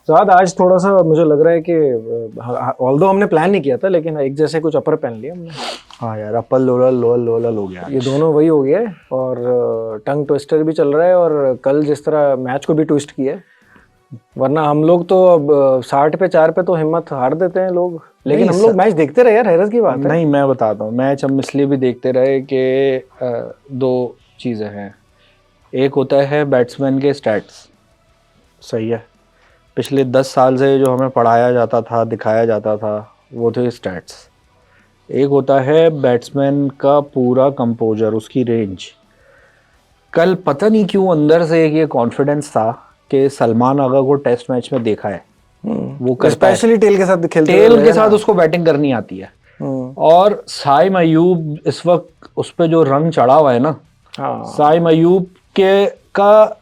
साथ आज थोड़ा सा मुझे लग रहा है कि ऑल्दो हमने प्लान नहीं किया था, लेकिन एक जैसे कुछ अपर पहन लिया हमने। हाँ यार, अपर लोअर लोअर लोअर हो गया ये दोनों वही हो गया है, और टंग ट्विस्टर भी चल रहा है, और कल जिस तरह मैच को भी ट्विस्ट किया है। वरना हम लोग तो अब 60 पे 4 पे तो हिम्मत हार देते हैं लोग, लेकिन हम लोग मैच देखते रहे यार, हैरत की बात है। नहीं, मैं बताता हूँ, मैच हम इसलिए भी देखते रहे कि दो चीज़ें हैं। एक होता है बैट्समैन के स्टैट्स, सही है, पिछले 10 साल से जो हमें पढ़ाया जाता था, दिखाया जाता था, वो थे स्टैट्स। एक होता है बैट्समैन का पूरा कंपोजर, उसकी रेंज। कल पता नहीं क्यों अंदर से एक ये कॉन्फिडेंस था कि सलमान आगा को टेस्ट मैच में देखा है, वो स्पेशली टेल के साथ खेलते, टेल के साथ उसको बैटिंग करनी आती है। और साइम अयूब इस वक्त उस पे जो रंग चढ़ा हुआ है ना, साइम अयूब के का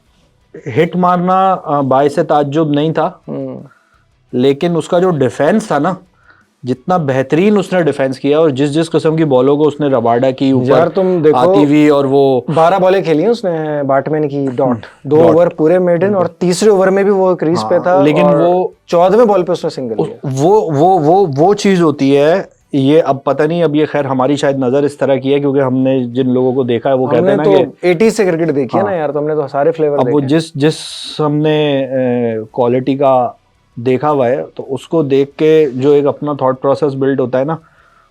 हिट मारना बाइसे ताज्जुब नहीं था, लेकिन उसका जो डिफेंस था ना, जितना बेहतरीन उसने डिफेंस किया, और जिस जिस किस्म की बॉलों को उसने रबाडा की ऊपर तुम देखो आती हुई, और वो 12 बॉलें खेली हैं उसने बाटमैन की, डॉट 2 ओवर पूरे मेडन, और तीसरे ओवर में भी वो क्रीज पे था, लेकिन वो 14वें बॉल पे उसने सिंगल लिया। वो चीज होती है। ये अब पता नहीं, अब ये खैर हमारी शायद नजर इस तरह की है, क्योंकि हमने जिन लोगों को देखा है वो कहते हैं ना कि 80 से क्रिकेट देखी है ना यार, तो हमने तो सारे फ्लेवर अब देखे। वो जिस हमने क्वालिटी का देखा हुआ है, तो उसको देख के जो एक अपना थॉट प्रोसेस बिल्ड होता है ना,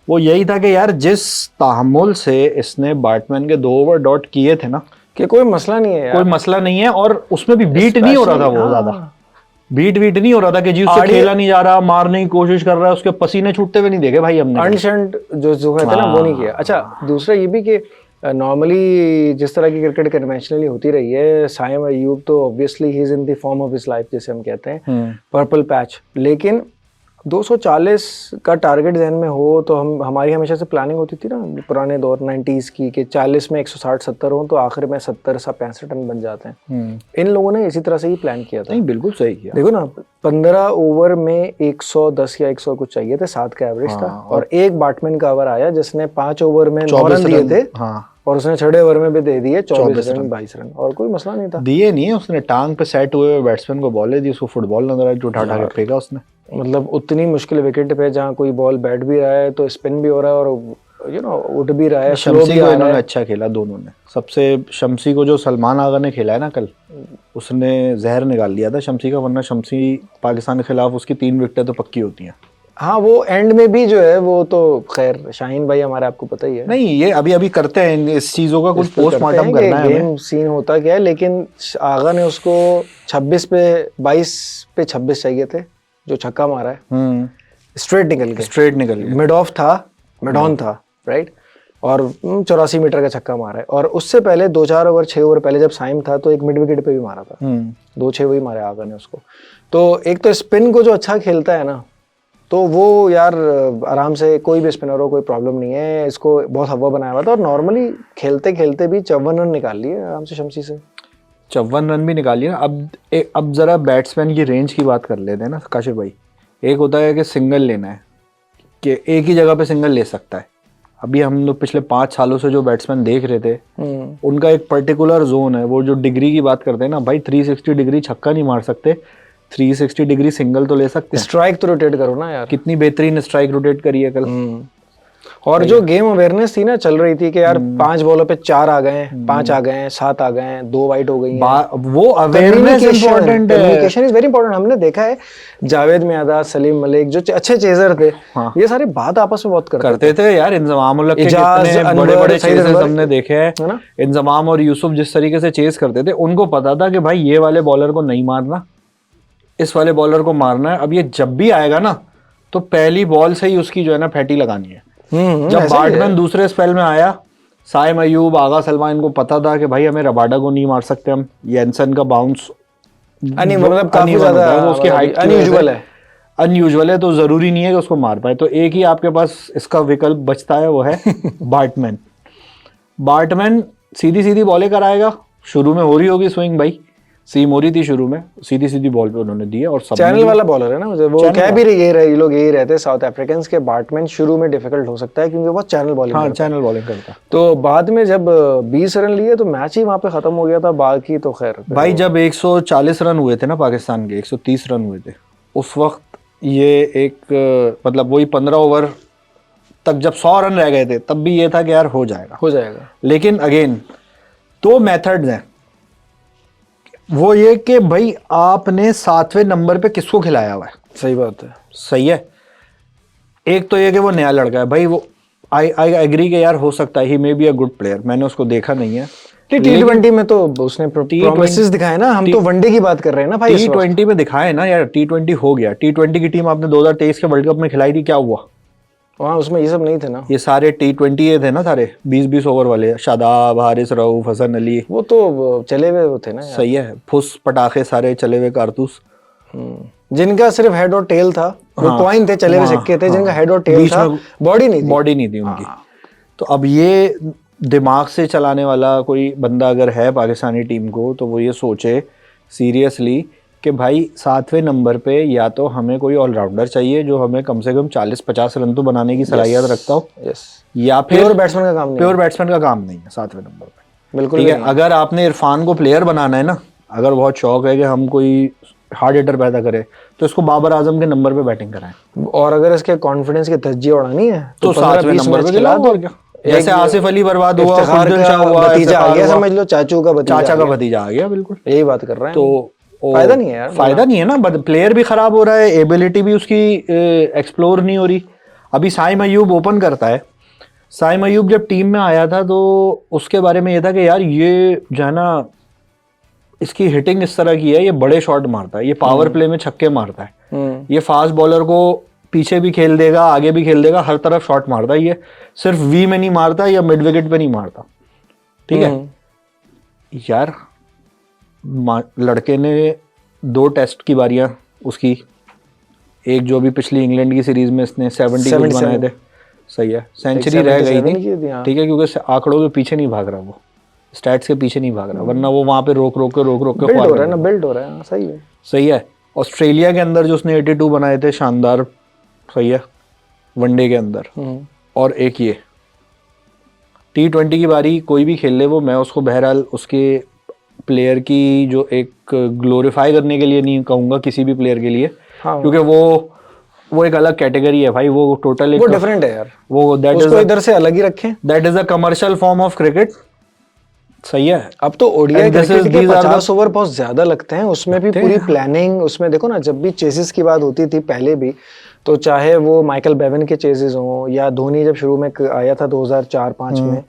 वो यही था कि यार जिस तहम्मुल से इसने बैट्समैन के 2 ओवर डॉट किए थे ना, कि कोई मसला नहीं है यार, कोई मसला नहीं है, और उसमें भी बीट नहीं हो रहा था वो ज्यादा, बीट नहीं हो रहा था कि जी उससे खेला नहीं जा रहा, मारने की कोशिश कर रहा है, उसके पसीने छूटते हुए नहीं देखे भाई हमने, अनशंट जो कहते हैं ना, वो नहीं किया। अच्छा, दूसरा ये भी कि नॉर्मली जिस तरह की क्रिकेट कन्वेंशनली होती रही है, साइम अयूब तो obviously he is in the form of his life, जैसे हम कहते हैं, पर्पल पैच। लेकिन 240 का टारगेट जहन में हो तो हमारी हमेशा से प्लानिंग होती थी ना पुराने दौर 90s की, कि 40 में 160-70 हो तो आखिर में 70-65 रन बन जाते हैं। इन लोगों ने इसी तरह से ही प्लान किया था। नहीं, बिल्कुल सही किया। देखो ना, 15 ओवर में 110 या 100 कुछ चाहिए थे, 7 का एवरेज था, और एक बैट्समैन का ओवर आया जिसने 5 ओवर में 9 रन दिए थे, और उसने 6 ओवर में भी दे दिए 24 रन 22 रन, और कोई मसला नहीं था। दिए नहीं है उसने, टांग पे सेट हुए बैट्समैन को बॉल दी, उसको फुटबॉल नजर आई जो उठा के फेंका उसने। मतलब उतनी मुश्किल विकेट पे जहाँ कोई बॉल बैठ भी रहा है तो स्पिन भी हो रहा है, और उठ भी रहा है, स्लो भी आ रहा है। इन्होंने अच्छा खेला दोनों ने। सबसे शम्सी को जो सलमान आगा ने खेला है ना कल, उसने जहर निकाल लिया था शम्सी का, वरना शम्सी पाकिस्तान के खिलाफ उसकी 3 विकेटें तो पक्की होती हैं। हाँ, वो एंड में भी जो है वो तो खैर शाहीन भाई हमारे, आपको पता ही है। नहीं, ये अभी करते हैं इस चीजों का कुछ पोस्टमार्टम करना है गेम सीन होता क्या है, लेकिन आगा ने उसको 22 पे 26 चाहिए थे, जो छक्का मारा है स्ट्रेट निकल गया, मिड ऑफ था, मिड ऑन था, राइट, और 84 मीटर का छक्का मारा है। और उससे पहले 2-4 ओवर 6 ओवर पहले जब साइम था तो एक मिड विकेट पे भी मारा था, 2-6 वही मारे आगा ने उसको। तो एक तो स्पिन को जो अच्छा खेलता है ना, तो वो यार आराम से, कोई भी स्पिनर हो कोई प्रॉब्लम नहीं है, इसको बहुत हवा बनाया हुआ था, और नॉर्मली खेलते खेलते भी 54 रन निकाल लिए आराम से शम्सी से। 54 रन भी निकाल लिया। अब जरा बैट्समैन की रेंज की बात कर लेते हैं ना काशिफ भाई। एक होता है कि सिंगल लेना है, कि एक ही जगह पे सिंगल ले सकता है। अभी हम लोग पिछले 5 सालों से जो बैट्समैन देख रहे थे, उनका एक पर्टिकुलर जोन है, वो जो डिग्री की बात करते हैं ना भाई, 360 डिग्री छक्का नहीं मार सकते, 360 डिग्री सिंगल तो ले सकते हैं। स्ट्राइक तो रोटेट करो ना यार, कितनी बेहतरीन स्ट्राइक रोटेट करी है कल। और जो गेम अवेयरनेस थी ना, चल रही थी कि यार 5 बॉलों पे 4 आ गए, 5 आ गए, 7 आ गए, 2 वाइट हो गई हैं। वो अवेयरनेस इंपॉर्टेंट है, कम्युनिकेशन इज वेरी इंपॉर्टेंट। हमने देखा है जावेद मियादाद, सलीम मलिक जो अच्छे चेजर थे, ये सारे बात आपस में बहुत करते थे यार। इंजमाम उल हक के कितने बड़े-बड़े चेजेस हमने देखे हैं। इंजमाम और यूसुफ जिस तरीके से चेज करते थे, उनको पता था कि भाई ये वाले बॉलर को नहीं मारना, इस वाले बॉलर को मारना है। अब ये जब भी आएगा ना, तो पहली बॉल से ही उसकी जो है ना फैटी लगानी है। जब बैट्समैन दूसरे स्पेल में आया, साइम अयूब, आगा सलमान, इनको पता था कि भाई हमें रबाडा को नहीं मार सकते हम, येंसन का बाउंस मतलब काफी ज्यादा वो उसकी हाइट अनयूजुअल है, तो जरूरी नहीं है कि उसको मार पाए। तो एक ही आपके पास इसका विकल्प बचता है, वो है बैट्समैन सीधी सीधी बॉलें कराएगा, शुरू में हो रही होगी स्विंग भाई, सीम हो रही थी शुरू में, सीधी सीधी बॉल पे उन्होंने दी है और चैनल वाला बॉलर है ना मुझे, वो कह भी रही है, ये लोग यही रहते हैं साउथ अफ्रीकन के बैट्समैन शुरू में डिफिकल्ट हो सकता है क्योंकि वो चैनल बॉलिंग हाँ चैनल बॉलिंग करता है। तो बाद में जब 20 रन लिए तो मैच ही वहां पे खत्म हो गया था, बाकी तो खैर भाई जब 140 रन हुए थे ना पाकिस्तान के, 130 रन हुए थे उस वक्त, ये एक मतलब वही 15 ओवर तक जब 100 रन रह गए थे तब भी ये था कि यार हो जाएगा। लेकिन अगेन 2 मेथड्स हैं, वो ये कि भाई आपने 7वें नंबर पे किसको खिलाया हुआ है। सही बात है, सही है। एक तो ये कि वो नया लड़का है भाई, वो आई एग्री के यार हो सकता है he may be a good player, मैंने उसको देखा नहीं है। T20 में तो उसने प्रोमिसेस दिखाए ना, हम तो वनडे की बात कर रहे हैं ना भाई। T20 में दिखाए ना यार, T20 हो गया। T20 की टीम आपने 2023 के वर्ल्ड कप में खिलाई थी, क्या हुआ वहाँ? उसमें ये सब नहीं थे ना, ये सारे T20 ये थे ना सारे 20-20 ओवर वाले, शादाब, हारिस रऊफ, हसन अली, वो तो चले हुए थे ना यार। सही है, फुस पटाखे सारे चले हुए कारतूस, जिनका सिर्फ हेड और टेल था, वो कॉइन थे, चले हुए सिक्के थे, जिनका हेड और टेल था, बॉडी नहीं थी उनकी। तो अब ये दिमाग से चलाने वाला कोई बंदा अगर है पाकिस्तानी टीम को, तो वो ये सोचे सीरियसली कि भाई 7वें नंबर पे या तो हमें कोई ऑलराउंडर चाहिए जो हमें कम से कम 40-50 रन तो बनाने की सलाहियत रखता हो, या फिर प्योर बैट्समैन का काम नहीं है 7वें नंबर पे, बिल्कुल। ठीक है, अगर आपने इरफान को प्लेयर बनाना है ना, अगर बहुत शौक है कि हम कोई हार्ड हिटर पैदा करें, तो इसको बाबर आजम के नंबर पे बैटिंग कराएं, और अगर इसके कॉन्फिडेंस की धज्जियां उड़ानी है तो 7वें नंबर पे खिला दो। जैसे आसिफ अली बर्बाद हुआ, भतीजा आ गया, समझ लो चाचा का भतीजा आ गया, बिल्कुल यही बात कर रहे हैं। तो फायदा नहीं है यार, फायदा नहीं है ना, प्लेयर भी खराब हो रहा है, एबिलिटी भी उसकी एक्सप्लोर नहीं हो रही। अभी साइम अयूब ओपन करता है, साइम अयूब जब टीम में आया था तो उसके बारे में ये था कि यार ये जो है ना, इसकी हिटिंग इस तरह की है, ये बड़े शॉट मारता है, ये पावर प्ले में छक्के मारता है, ये फास्ट बॉलर को पीछे भी खेल देगा, आगे भी खेल देगा, हर तरफ शॉट मारता है, ये सिर्फ वी में नहीं मारता या मिड विकेट पे नहीं मारता। ठीक है यार, लड़के ने 2 टेस्ट की बारियां उसकी, एक जो भी पिछली इंग्लैंड की सीरीज में इसने 70 बनाए थे, सही है, सेंचुरी रह गई थी, ठीक है, क्योंकि आंकड़ों के पीछे नहीं भाग रहा, वो स्टैट्स के पीछे नहीं भाग रहा, वरना वो वहां पे रोक रोक के बिल्ड हो रहा है। सही है। ऑस्ट्रेलिया के अंदर जो उसने 82 बनाए थे, शानदार, सही है, वनडे के अंदर। और एक ये T20 की बारी कोई भी खेल ले वो, मैं उसको बहरहाल उसके प्लेयर की जो एक ग्लोरीफाई करने के लिए नहीं कहूंगा किसी भी प्लेयर के लिए, क्योंकि वो एक अलग कैटेगरी है भाई, वो टोटल वो डिफरेंट है यार, वो दैट इज इधर से अलग ही रखें, that is a commercial form of cricket. सही है। अब तो ओडीआई क्रिकेट के 50 ओवर बहुत ज्यादा लगते हैं, उसमें भी पूरी प्लानिंग, उसमें देखो ना, जब भी चेसेस की बात होती थी पहले भी, तो चाहे वो माइकल बेवन के चेसेस हों या धोनी जब शुरू में आया था 2004-05 में,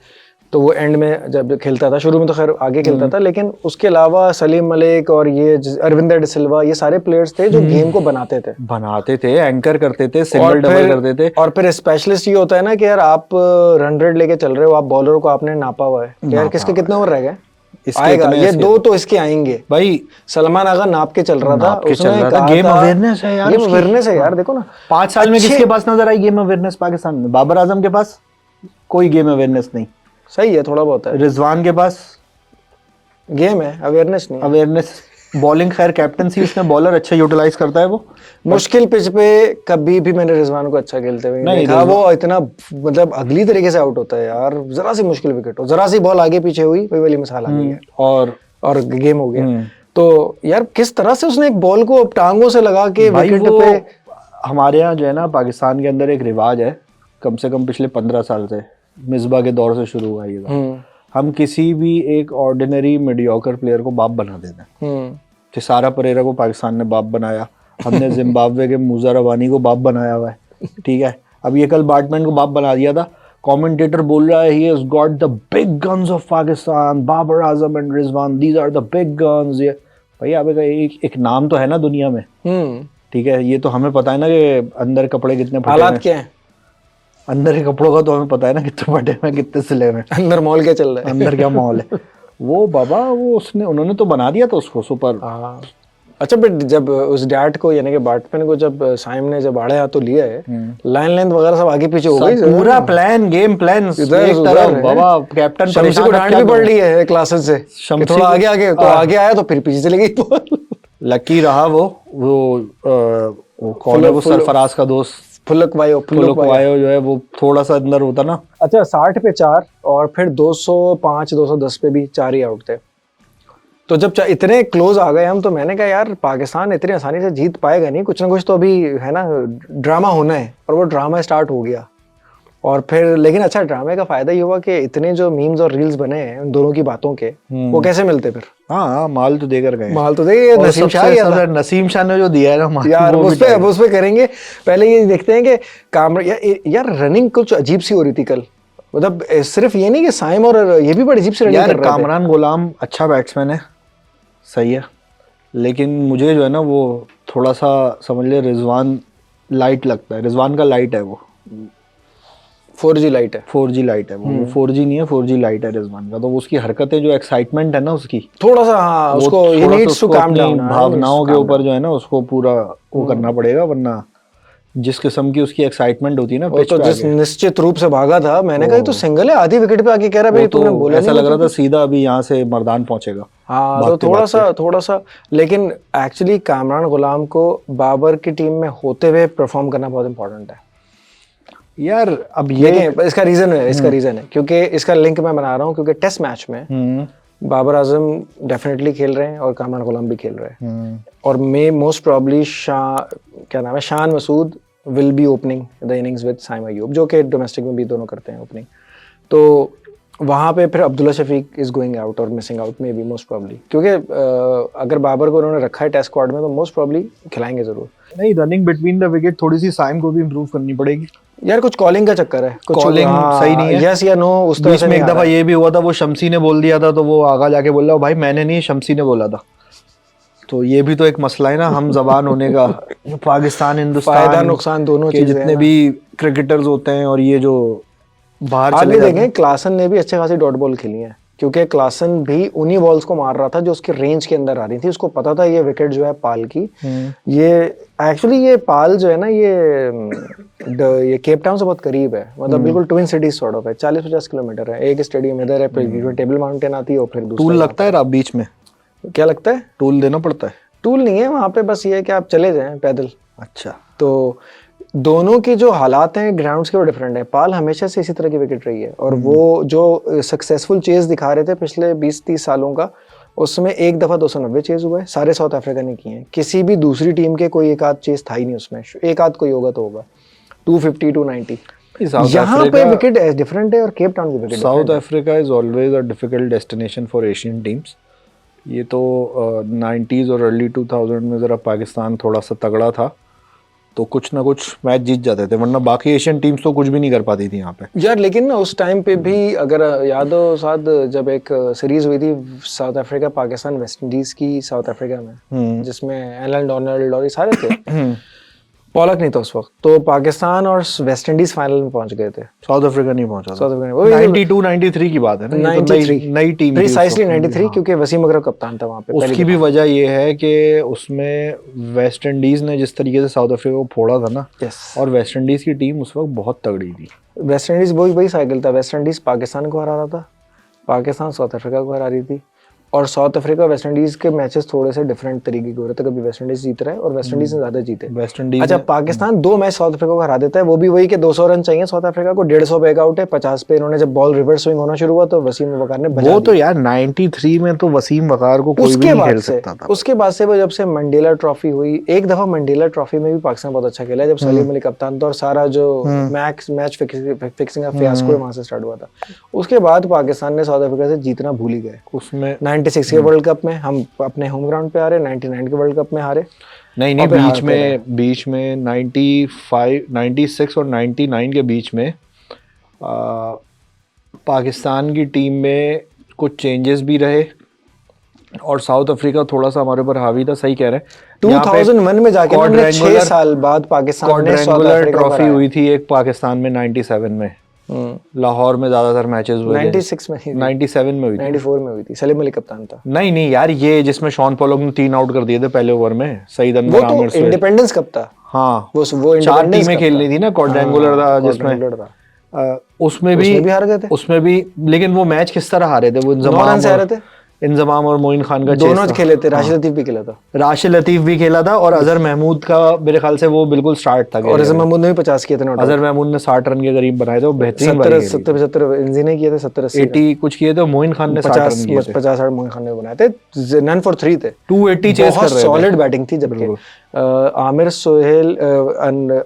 तो वो एंड में जब खेलता था, शुरू में तो खैर आगे खेलता था, लेकिन उसके अलावा सलीम मलिक और ये अरविंदर डिसिल्वा, ये सारे प्लेयर्स थे जो गेम को बनाते थे, एंकर करते थे, सिंगल डबल करते थे। और फिर स्पेशलिस्ट ये होता है ना कि यार आप रन रेट लेके चल रहे हो, आप बॉलर को आपने नापा हुआ है, यार किसके कितने ओवर रह गए, आएगा ये 2 तो इसके आएंगे भाई। सलमान आगा नाप के चल रहा था, उसने कहा गेम अवेयरनेस है यार, गेम अवेयरनेस है यार। देखो ना 5 साल में किसके पास नजर आई गेम अवेयरनेस पाकिस्तान में? बाबर आजम के पास कोई गेम अवेयरनेस नहीं, सही है, थोड़ा बहुत है। रिजवान के पास गेम है, अवेयरनेस नहीं, अवेयरनेस। बॉलिंग खैर कैप्टनसी उसने, बॉलर अच्छा यूटिलाइज करता है वो, मुश्किल पिच पे कभी भी मैंने रिजवान को अच्छा खेलते हुए नहीं देखा। वो इतना मतलब अगली तरीके से आउट होता है यार, जरा सी मुश्किल विकेट हो, जरा सी बॉल आगे पीछे हुई, वही वाली मिसाल आ गई है और गेम हो गया। तो यार किस तरह से उसने एक बॉल को टांगों से लगा के विकेट पे, हमारे यहाँ जो है ना पाकिस्तान के अंदर एक रिवाज है, कम से कम पिछले 15 साल से, मिसबा के दौर से शुरू हुआ ये, हम किसी भी एक ऑर्डिनरी मीडियोकर प्लेयर को बाप बना देते हैं। थिसारा परेरा को पाकिस्तान ने बाप बनाया, हमने जिम्बाब्वे के मूसा रवानी को बाप बनाया हुआ है, ठीक है। अब ये कल बैट्समैन को बाप बना दिया था, कमेंटेटर बोल रहा है he has got the big guns of Pakistan, Babar Azam and Rizwan, these are the big guns. ये भैया अब एक नाम तो है ना दुनिया में, ठीक है, ये तो हमें पता है ना कि अंदर कपड़े कितने फटे हालात क्या है, अंदर के कपड़ों का तो हमें पता है ना, कितने फटे हैं कितने सिले हैं, अंदर मॉल क्या चल रहा है, अंदर क्या माहौल है। वो बाबा वो उन्होंने तो बना दिया था उसको सुपर। अच्छा बट जब उस डैट को यानी कि बैट्समैन को जब साइम ने जब आड़े हाथों लिया है, लाइन लेंथ वगैरह सब आगे पीछे हो गई, पूरा प्लान, गेम प्लान एक तरफ बाबा, कैप्टन शम्सी को डांट भी पड़ रही है क्लासेस से कि शम्सी थोड़ा आगे आगे, तो आगे आया तो फिर पीछे चली गई बॉल। लकी रहा वो कौन है वो सरफराज का दोस्त फुलक वायो जो है वो थोड़ा सा अंदर होता ना। अच्छा 60 पे 4 और फिर 205 210 पे भी 4 ही आउट थे। तो जब इतने क्लोज आ गए हम, तो मैंने कहा यार पाकिस्तान इतनी आसानी से जीत पाएगा नहीं, कुछ ना कुछ तो अभी है ना ड्रामा होना है, और वो ड्रामा स्टार्ट हो गया। और फिर लेकिन अच्छा ड्रामे का फायदा ये हुआ कि इतने जो मीम्स और रील्स बने हैं उन दोनों की बातों के, वो कैसे मिलते फिर। हाँ माल तो देकर गए, माल तो देखिए नसीम शाह ने जो दिया है ना माल, यार उस पे करेंगे। पहले ये देखते हैं कि यार रनिंग कुछ अजीब सी हो रही थी कल, मतलब सिर्फ ये नहीं कि साइम और ये भी बड़ी अजीब सी रनिंग कर रहे थे। कामरान गुलाम अच्छा बैट्समैन है, सही है, लेकिन मुझे जो है ना वो थोड़ा सा समझ ले रिजवान लाइट लगता है। रिजवान का लाइट है वो, 4G लाइट है, 4G लाइट है वो 4G नहीं है, 4G लाइट है रिजवान का। तो उसकी हरकतें जो एक्साइटमेंट है ना उसकी, थोड़ा सा हाँ, उसको he needs to calm down, भावनाओं के ऊपर जो है ना उसको पूरा वो करना पड़ेगा, वरना जिस किस्म की उसकी एक्साइटमेंट होती है ना पिच तो पे जिस निश्चित रूप से भागा था, मैंने कहा तो सिंगल है, आधी विकेट पे आके कह रहा भाई तुमने बोला, ऐसा लग रहा था सीधा अभी यहाँ से मर्दान पहुंचेगा। हाँ तो थोड़ा सा लेकिन एक्चुअली कामरान गुलाम को बाबर की टीम में होते हुए परफॉर्म करना बहुत इंपॉर्टेंट है यार। अब ये इसका रीजन है क्योंकि इसका लिंक मैं बना रहा हूँ, क्योंकि टेस्ट मैच में बाबर आजम डेफिनेटली खेल रहे हैं और कामरान गुलाम भी खेल रहे हैं, और मे most probably Shan Masood will be opening the innings with Saim Ayub, जो कि डोमेस्टिक में भी दोनों करते हैं ओपनिंग। तो वहाँ पे फिर Abdullah Shafique is going out और missing out may be most probably, क्योंकि अगर बाबर को उन्होंने रखा है टेस्ट स्क्वाड में तो मोस्ट प्रॉब्ली खिलाएंगे जरूर। नहीं, रनिंग बिटवीन द विकेट थोड़ी सी साइम को भी इम्प्रूव करनी पड़ेगी यार, कुछ कॉलिंग का चक्कर है, कुछ कॉलिंग सही नहीं है, यस या नो उस तरह से। में एक दफा ये भी हुआ था, वो शम्सी ने बोल दिया था तो वो आगा जाके बोल रहा भाई मैंने नहीं, शम्सी ने बोला था। तो ये भी तो एक मसला है ना, हम जबान होने का। पाकिस्तान हिंदुस्तान फायदा नुकसान दोनों के जितने भी क्रिकेटर्स होते हैं, और ये जो बाहर चले जाते हैं। देखें क्लासन ने भी अच्छे खासी डॉट बॉल खेली है, क्योंकि क्लासन भी उन्हीं बॉल्स को मार रहा था जो उसकी रेंज के अंदर आ रही थी। उसको पता था ये विकेट जो है पाल की, ये एक्चुअली ये पाल जो है ना ये केप टाउन से बहुत करीब है, मतलब बिल्कुल ट्विन सिटीज सॉर्ट ऑफ है, 40-50 किलोमीटर है। एक स्टेडियम इधर है, फिर टेबल माउंटेन आती है, और फिर दूसरा टूल लगता है बीच में। क्या लगता है? टूल देना पड़ता है? टूल नहीं है वहाँ पे, बस ये है कि आप चले जाएं पैदल। अच्छा, तो दोनों की जो हालात हैं ग्राउंड्स के वो डिफरेंट है। पाल हमेशा से इसी तरह की विकेट रही है, और वो जो सक्सेसफुल चेज दिखा रहे थे पिछले 20-30 सालों का, उसमें एक दफा 290 चेज हुआ है, सारे साउथ अफ्रीका ने किए हैं। किसी भी दूसरी टीम के कोई एक आध चेज था ही नहीं उसमें, एक आध कोई होगा तो होगा 250 290। यहाँ पे विकेट डिफरेंट है और केप टाउन की wicket. South Africa is always a difficult destination for Asian teams. ये तो 90s और अर्ली 2000 में ज़रा पाकिस्तान थोड़ा सा तगड़ा था तो कुछ ना कुछ मैच जीत जाते थे, वरना बाकी एशियन टीम्स तो कुछ भी नहीं कर पाती थी यहाँ पे यार। लेकिन ना उस टाइम पे भी अगर याद हो साथ, जब एक सीरीज हुई थी south Africa Pakistan West Indies की साउथ अफ्रीका में, जिसमें एलन डोनाल्ड और ये सारे थे, पॉलक नहीं था उस वक्त, तो पाकिस्तान और वेस्ट इंडीज फाइनल में पहुंच गए थे। साउथ अफ्रीका नहीं पहुंचा। साउथ अफ्रीका 92-93 की बात है ना, 93 नई टीम प्रीसाइसली 93, क्योंकि वसीम अकरम कप्तान था वहाँ पे। उसकी भी वजह ये है कि उसमें वेस्ट इंडीज ने जिस तरीके से साउथ अफ्रीका को फोड़ा था ना, और वेस्ट इंडीज की टीम उस वक्त बहुत तगड़ी थी। वेस्ट इंडीज वही साइकिल था, वेस्ट इंडीज पाकिस्तान को हरा रहा था, पाकिस्तान साउथ अफ्रीका को हरा रही थी, और साउथ अफ्रीका वेस्ट इंडीज के मैचेस थोड़े से डिफरेंट तरीके के हो रहे थे। कभी वेस्ट इंडीज जीत रहा है और वेस्ट इंडीज ने ज्यादा जीते। वेस्ट इंडीज अच्छा, पाकिस्तान 2 मैच साउथ अफ्रीका को हरा देता है, वो भी वही कि 200 रन चाहिए साउथ अफ्रीका को, 150 पे आउट है, 50 पे इन्होंने जब बॉल रिवर्स स्विंग होना शुरू हुआ तो वसीम वकार ने बजा वो तो यार 93 में तो वसीम वकार को कोई भी नहीं खेल सकता था। उसके बाद से वो जब से मंडेला ट्रॉफी हुई, एक दफा मंडेला ट्रॉफी में भी पाकिस्तान बहुत अच्छा खेला जब सलीम अली कप्तान था, और सारा जो मैच फिक्सिंग का फियास्को वहां से स्टार्ट हुआ था। उसके बाद पाकिस्तान ने साउथ अफ्रीका से जीतना भूल ही गए। उसमें 96 के वर्ल्ड कप में हम अपने होम ग्राउंड पे हारे, 99 के वर्ल्ड कप में हारे। नहीं बीच में 95, 96 और 99 के बीच में पाकिस्तान की टीम में कुछ चेंजेस भी रहे, और साउथ अफ्रीका थोड़ा सा हमारे ऊपर हावी था। सही कह रहे हैं। 2001 में जाके 6 साल बाद पाकिस्तान ने साउथ अफ्रीका ट्रॉफी हुई थी एक पाकिस्तान में 97 में, लाहौर में ज्यादातर मैचेस हुए थे। 96 में नहीं, 97 में हुई थी। 94 में हुई थी, सलीम अली कप्तान था। नहीं नहीं यार, ये जिसमें शॉन पोलॉक ने 3 आउट कर दिए थे पहले ओवर में, सईद अनवर, वो आमिर तो सुहेल। इंडिपेंडेंस कप था। हाँ, वो 4 इंडिपेंडेंस टीमें खेलनी थी ना, क्वाड्रेंगुलर था जिसमें। उसमें भी हार गए थे। उसमें भी, लेकिन वो मैच किस तरह हारे थे? वो 9 रन से हारे थे। इंजमाम और मोइन खान का दोनों खेले थे, राशिद लतीफ भी खेला था। राशिद लतीफ भी खेला था, और अजहर महमूद का मेरे ख्याल से वो बिल्कुल स्टार्ट था। और अजहर महमूद ने भी 50 किए थे। अजहर महमूद ने 60 रन के करीब बनाए थे, वो बेहतरीन 70 इंजी ने किए थे, 80 कुछ किए थे। मोइन खान ने 60 रन किए थे, 50 मोइन खान ने बनाए थे। नन फॉर 3 थे, 280 चेस कर रहे थे। सॉलिड बैटिंग थी। जबकि आमिर सुहेल,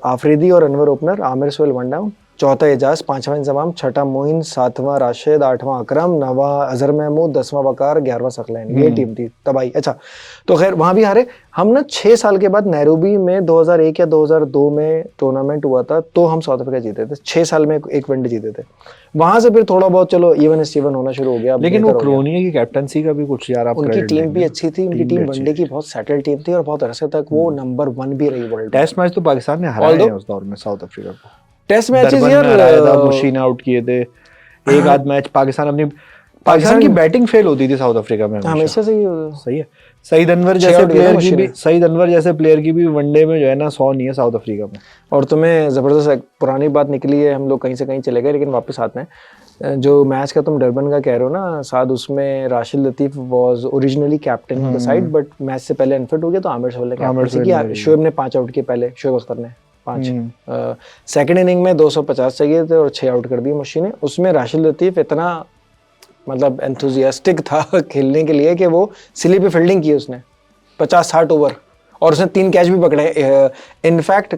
आफरीदी और अनवर ओपनर। आमिर सुहेल 1 डाउन, चौथा एजाज, 5वां इंजमाम, 6ठा मोइन, 7वां राशिद, 8वां अकरम, 9वां अजहर महमूद, 10वां वकार, 11वां सकलैन। ये टीम थी तबाही। अच्छा, तो खैर वहां भी हारे हम ना। 6 साल के बाद नैरोबी में 2001 या 2002 में टूर्नामेंट हुआ था, तो हम साउथ अफ्रीका जीते थे। 6 साल में एक वनडे जीते थे। वहां से फिर थोड़ा बहुत चलो इवन स्टीवन होना शुरू हो गया। लेकिन वो क्रोनिया की कैप्टनसी का भी कुछ यार आप उनकी टीम भी अच्छी थी। उनकी टीम वनडे की बहुत सेटल टीम थी, और बहुत अरसे तक वो नंबर 1 भी रही वर्ल्ड। टेस्ट मैच तो पाकिस्तान ने हराया है उस दौर में साउथ अफ्रीका को। टेस्ट मैचेस यार मुशी ने आउट किए थे। एक आध मैच पाकिस्तान की बैटिंग फेल होती थी साउथ अफ्रीका में हमेशा से ही। सही है। सईद अनवर जैसे प्लेयर की भी वनडे में जो है ना 100 नहीं है साउथ अफ्रीका में। और तुम्हें जबरदस्त पुरानी बात निकली है, हम लोग कहीं से कहीं चले गए लेकिन वापस आते हैं। जो मैच का तुम डरबन का कह रहे हो ना साद, उसमें Rashid Latif was originally captain of the side, but match से पहले अनफिट हो गया, तो आमिर सुहेल ने कैप्टनसी की। शोएब ने 5 आउट किए पहले, शोएब अख्तर ने 5। सेकंड इनिंग में 250 चाहिए थे और 6 आउट कर दिए मुशी ने। उसमें राशिद लतीफ इतना मतलब एंथुजियास्टिक था खेलने के लिए कि वो सिली पे फील्डिंग की उसने 50-60 ओवर, और उसने 3 कैच भी पकड़े। इनफैक्ट